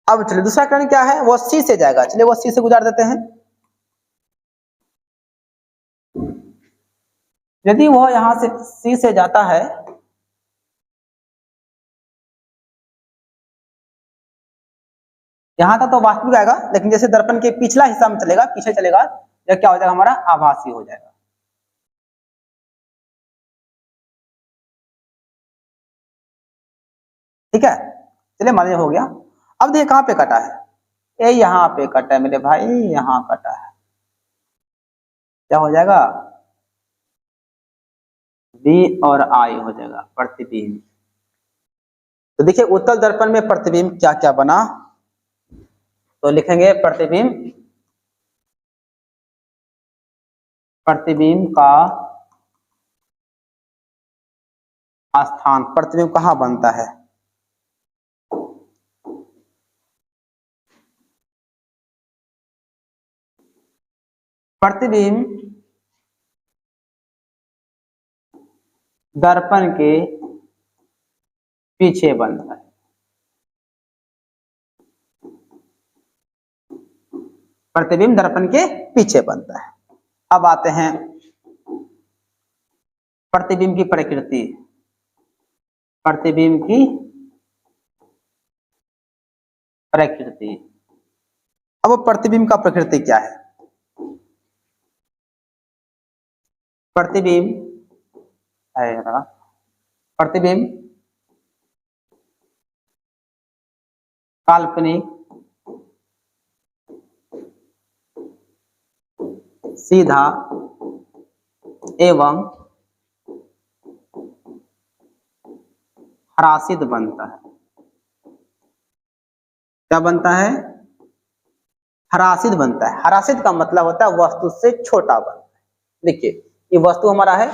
अब चलिए दूसरा किरण क्या है, वो सी से जाएगा। चलिए वो सी से गुजार देते हैं। यदि वो यहां से सी से जाता है यहां तक तो वास्तविक आएगा, लेकिन जैसे दर्पण के पिछला हिस्सा में चलेगा, पीछे चलेगा, यह क्या हो जाएगा, हमारा आभासी हो जाएगा। ठीक है, चलिए मान लीजिए हो गया। अब देखिए कहां पे कटा है, ये यहाँ पे कटा है मेरे भाई, यहाँ कटा है, क्या हो जाएगा, बी और आई हो जाएगा, प्रतिबिंब। तो देखिए उत्तल दर्पण में प्रतिबिंब क्या क्या बना, तो लिखेंगे प्रतिबिंब, प्रतिबिंब का स्थान, प्रतिबिंब कहां बनता है, प्रतिबिंब दर्पण के पीछे बनता है। प्रतिबिंब दर्पण के पीछे बनता है। अब आते हैं प्रतिबिंब की प्रकृति, प्रतिबिंब की प्रकृति। अब प्रतिबिंब का प्रकृति क्या है, प्रतिबिंब है, प्रतिबिंब काल्पनिक, सीधा एवं ह्रासित बनता है। क्या बनता है, ह्रासित बनता है। ह्रासित का मतलब होता है वस्तु से छोटा बनता है। देखिए ये वस्तु हमारा है,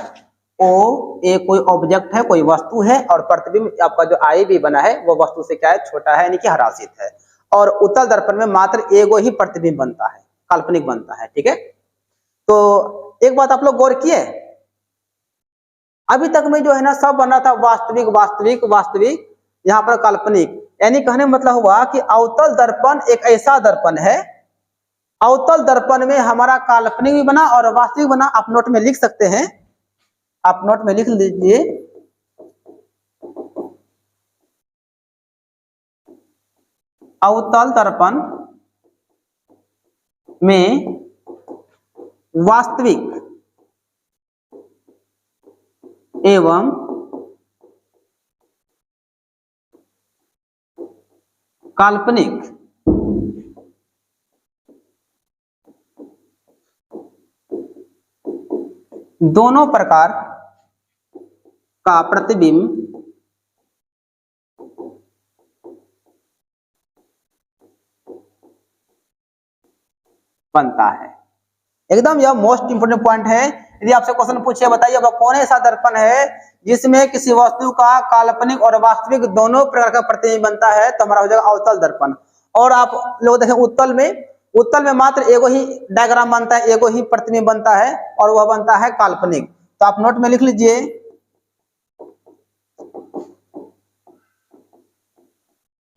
ओ ए कोई ऑब्जेक्ट है, कोई वस्तु है, और प्रतिबिंब आपका जो आई भी बना है वो वस्तु से क्या है, छोटा है, यानी कि ह्रासित है। और उत्तल दर्पण में मात्र एगो ही प्रतिबिंब बनता है, काल्पनिक बनता है। ठीक है, तो एक बात आप लोग गौर किए, अभी तक में जो है ना सब बन रहा था वास्तविक वास्तविक वास्तविक, यहाँ पर काल्पनिक। यानी कहने का मतलब हुआ कि अवतल दर्पण एक ऐसा दर्पण है, अवतल दर्पण में हमारा काल्पनिक भी बना और वास्तविक बना। आप नोट में लिख सकते हैं, आप नोट में लिख लीजिए, अवतल दर्पण में वास्तविक एवं काल्पनिक दोनों प्रकार का प्रतिबिंब बनता है। एकदम यह मोस्ट इंपोर्टेंट पॉइंट है। यदि आपसे क्वेश्चन पूछे बताइए वह कौन ऐसा दर्पण है जिसमें किसी वस्तु का काल्पनिक और वास्तविक दोनों प्रकार का प्रतिबिंब बनता है, तो हमारा हो जाएगा अवतल दर्पण। और आप लोग देखें उत्तल में मात्र एगो ही डायग्राम बनता है, एगो ही प्रतिबिंब बनता है, और वह बनता है काल्पनिक। तो आप नोट में लिख लीजिए,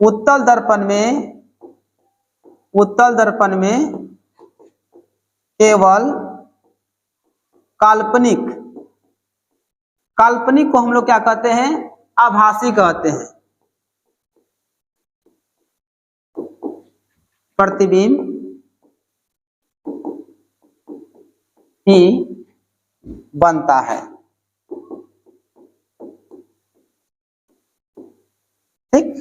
उत्तल दर्पण में केवल काल्पनिक, काल्पनिक को हम लोग क्या कहते हैं, आभासी कहते हैं, प्रतिबिंब ही बनता है। ठीक,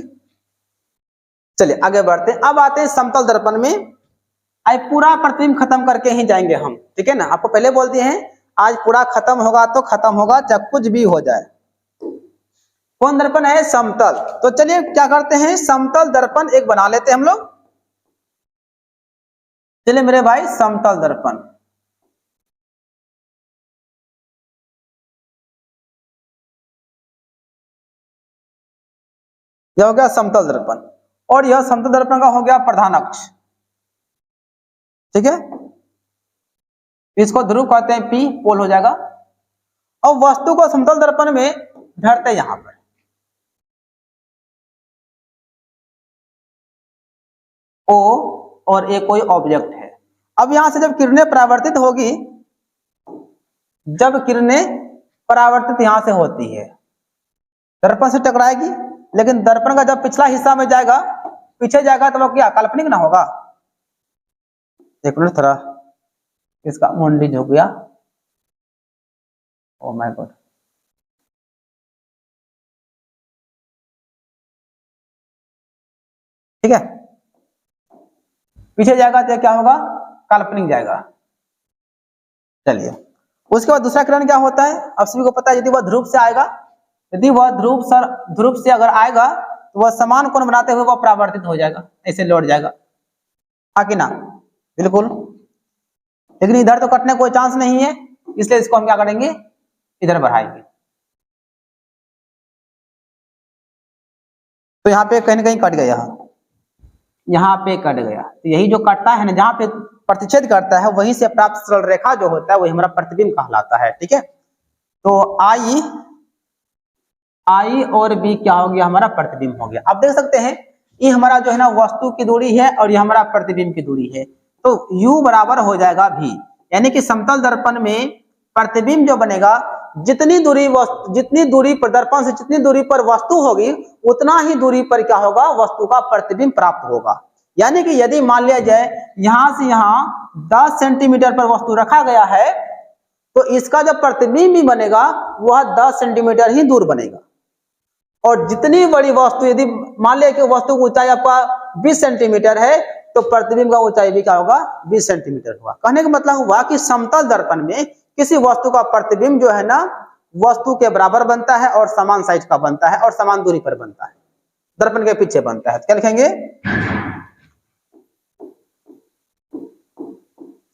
चलिए आगे बढ़ते हैं। अब आते हैं समतल दर्पण में। आज पूरा प्रतिबिंब खत्म करके ही जाएंगे हम, ठीक है ना, आपको पहले बोल दिए हैं आज पूरा खत्म होगा तो खत्म होगा, चाहे कुछ भी हो जाए। कौन दर्पण है, समतल। तो चलिए क्या करते हैं, समतल दर्पण एक बना लेते हैं हम लोग। चलिए मेरे भाई समतल दर्पण, यह हो गया समतल दर्पण, और यह समतल दर्पण का हो गया प्रधान अक्ष। ठीक है, इसको ध्रुव कहते हैं, पी पोल हो जाएगा। और वस्तु को समतल दर्पण में धरते यहां पर, ओ और ए कोई ऑब्जेक्ट है। अब यहां से जब किरणें परावर्तित होगी, जब किरणें परावर्तित यहां से होती है, दर्पण से टकराएगी, लेकिन दर्पण का जब पिछला हिस्सा में जाएगा, पीछे जाएगा, तो वो क्या काल्पनिक ना होगा। एक मिनट, थोड़ा इसका मुंडी झुक गया। ओ माय गॉड, ठीक है, पीछे जाएगा तो क्या होगा, काल्पनिक जाएगा। चलिए, उसके बाद दूसरा किरण क्या होता है, आप सभी को पता है, यदि वह ध्रुव से आएगा, यदि वह ध्रुव से अगर आएगा, तो वह समान कोण बनाते हुए वह परावर्तित हो जाएगा, ऐसे लौट जाएगा, हाँ कि ना, बिल्कुल। लेकिन इधर तो कटने कोई चांस नहीं है, इसलिए इसको हम क्या करेंगे, इधर बढ़ाएंगे। तो यहाँ पे कहीं ना कहीं कट गया, यहाँ पे कट गया, तो यही जो कटता है ना, जहाँ पे प्रतिच्छेद करता है, वहीं से प्राप्त सरल रेखा जो होता है वही हमारा प्रतिबिंब कहलाता है। ठीक है, तो आई और बी क्या हो गया, हमारा प्रतिबिंब हो गया। अब देख सकते हैं, ये हमारा जो है ना वस्तु की दूरी है, और ये हमारा प्रतिबिंब की दूरी है, तो u बराबर हो जाएगा v, यानी कि समतल दर्पण में प्रतिबिंब जो बनेगा, जितनी दूरी पर दर्पण से जितनी दूरी पर वस्तु होगी, उतना ही दूरी पर क्या होगा, वस्तु का प्रतिबिंब प्राप्त होगा। यानी कि यदि मान लिया जाए यहां से यहां 10 सेंटीमीटर पर वस्तु रखा गया है, तो इसका जो प्रतिबिंब भी बनेगा वह 10 सेंटीमीटर ही दूर बनेगा। और जितनी बड़ी वस्तु, यदि मान लिया कि वस्तु की ऊंचाई आपका 20 सेंटीमीटर है, तो प्रतिबिंब का ऊंचाई भी क्या होगा, 20 सेंटीमीटर होगा। कहने का मतलब हुआ कि समतल दर्पण में किसी वस्तु का प्रतिबिंब जो है ना, वस्तु के बराबर बनता है, और समान साइज का बनता है, और समान दूरी पर बनता है, दर्पण के पीछे बनता है। क्या लिखेंगे,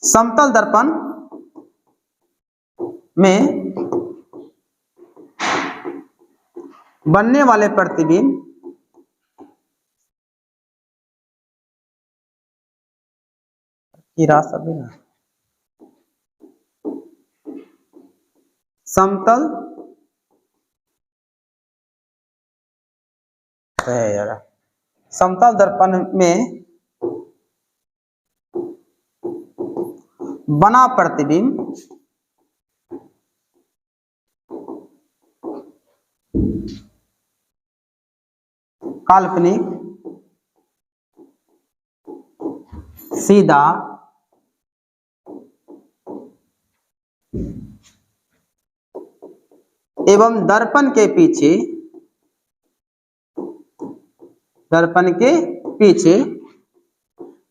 समतल दर्पण में बनने वाले प्रतिबिंब की राशि ना, समतल समतल दर्पण में बना प्रतिबिंब काल्पनिक, सीधा, एवं दर्पण के पीछे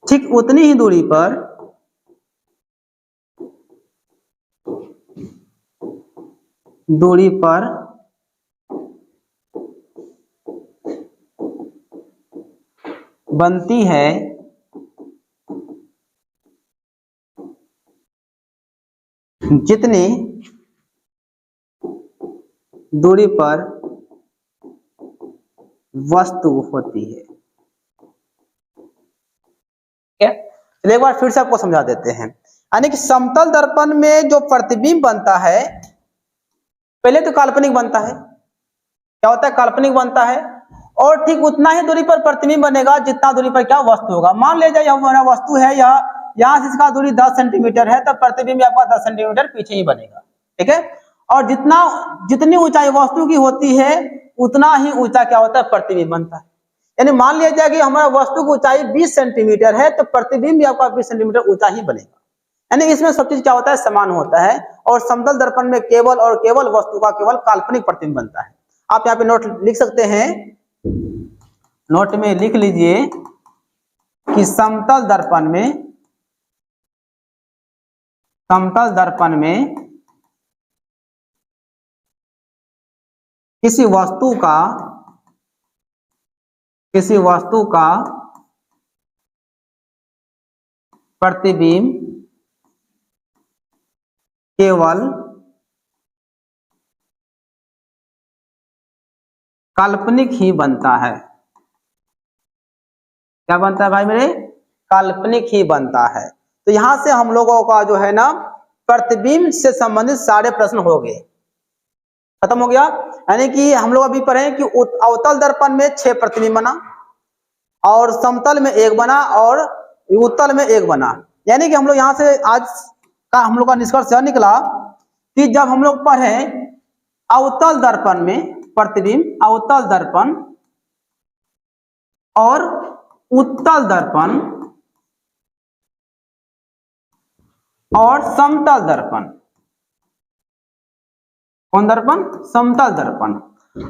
ठीक उतनी ही दूरी पर बनती है, जितनी दूरी पर वस्तु होती है। एक बार फिर से आपको समझा देते हैं, यानी कि समतल दर्पण में जो प्रतिबिंब बनता है, पहले तो काल्पनिक बनता है। क्या होता है, काल्पनिक बनता है, और ठीक उतना ही दूरी पर प्रतिबिंब बनेगा जितना दूरी पर क्या वस्तु होगा। मान लीजिए यह हमारा वस्तु है, यहाँ से इसका दूरी 10 सेंटीमीटर है, तब प्रतिबिंब आपका 10 सेंटीमीटर पीछे ही बनेगा। ठीक है, और जितनी ऊंचाई वस्तु की होती है, उतना ही ऊंचा क्या होता है, प्रतिबिंब बनता है। यानी मान लिया जाए कि हमारा वस्तु की ऊंचाई 20 सेंटीमीटर है, तो प्रतिबिंब भी आपका 20 सेंटीमीटर ऊंचा ही बनेगा। यानी इसमें सब चीज क्या होता है, समान होता है। और समतल दर्पण में केवल और केवल वस्तु का केवल काल्पनिक प्रतिबिंब बनता है। आप यहाँ पे नोट लिख सकते हैं, नोट में लिख लीजिए कि समतल दर्पण में किसी वस्तु का प्रतिबिंब केवल काल्पनिक ही बनता है। क्या बनता है भाई मेरे, काल्पनिक ही बनता है। तो यहां से हम लोगों का जो है ना प्रतिबिंब से संबंधित सारे प्रश्न हो गए, खत्म हो गया। यानी कि हम लोग अभी पढ़े कि अवतल दर्पण में 6 प्रतिबिंब बना और समतल में 1 बना और उत्तल में 1 बना। यानी कि हम लोग यहाँ से आज का हम लोग का निष्कर्ष यह निकला कि जब हम लोग पढ़े अवतल दर्पण में प्रतिबिंब, अवतल दर्पण और उत्तल दर्पण और समतल दर्पण, कौन दर्पण, समतल दर्पण।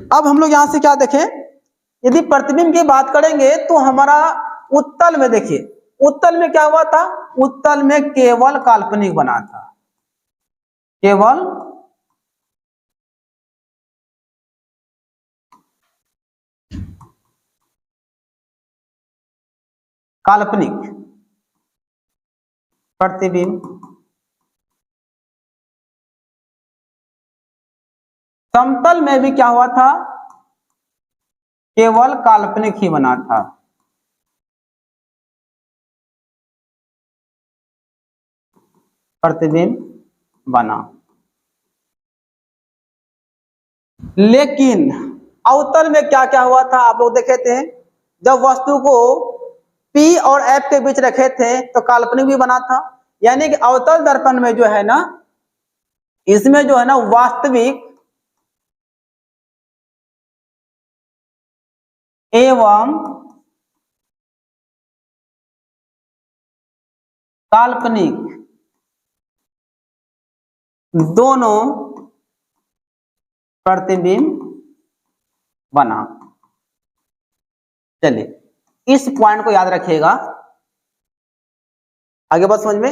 अब हम लोग यहां से क्या देखें, यदि प्रतिबिंब की बात करेंगे तो हमारा उत्तल में देखिए, उत्तल में क्या हुआ था, उत्तल में केवल काल्पनिक बना था, केवल काल्पनिक प्रतिबिंब। समतल में भी क्या हुआ था, केवल काल्पनिक ही बना था। प्रतिबिंब बना, लेकिन अवतल में क्या क्या हुआ था आप लोग देखे थे, जब वस्तु को P और F के बीच रखे थे तो काल्पनिक भी बना था। यानी कि अवतल दर्पण में जो है ना, इसमें जो है ना वास्तविक एवं काल्पनिक दोनों प्रतिबिंब बना। चलिए इस पॉइंट को याद रखिएगा, आगे बात समझ में।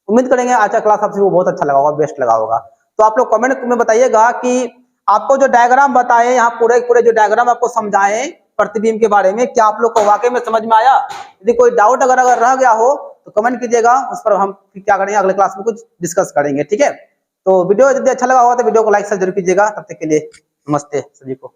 उम्मीद करेंगे आज का क्लास आपसे बहुत अच्छा लगा होगा, बेस्ट लगा होगा। तो आप लोग कमेंट में बताइएगा कि आपको जो डायग्राम बताए यहाँ पूरे जो डायग्राम आपको समझाए प्रतिबिंब के बारे में, क्या आप लोग को वाकई में समझ में आया। यदि कोई डाउट अगर रह गया हो तो कमेंट कीजिएगा, उस पर हम क्या करेंगे अगले क्लास में कुछ डिस्कस करेंगे, ठीक है। तो वीडियो यदि अच्छा लगा होगा तो वीडियो को लाइक जरूर कीजिएगा। तब तक के लिए नमस्ते सभी को।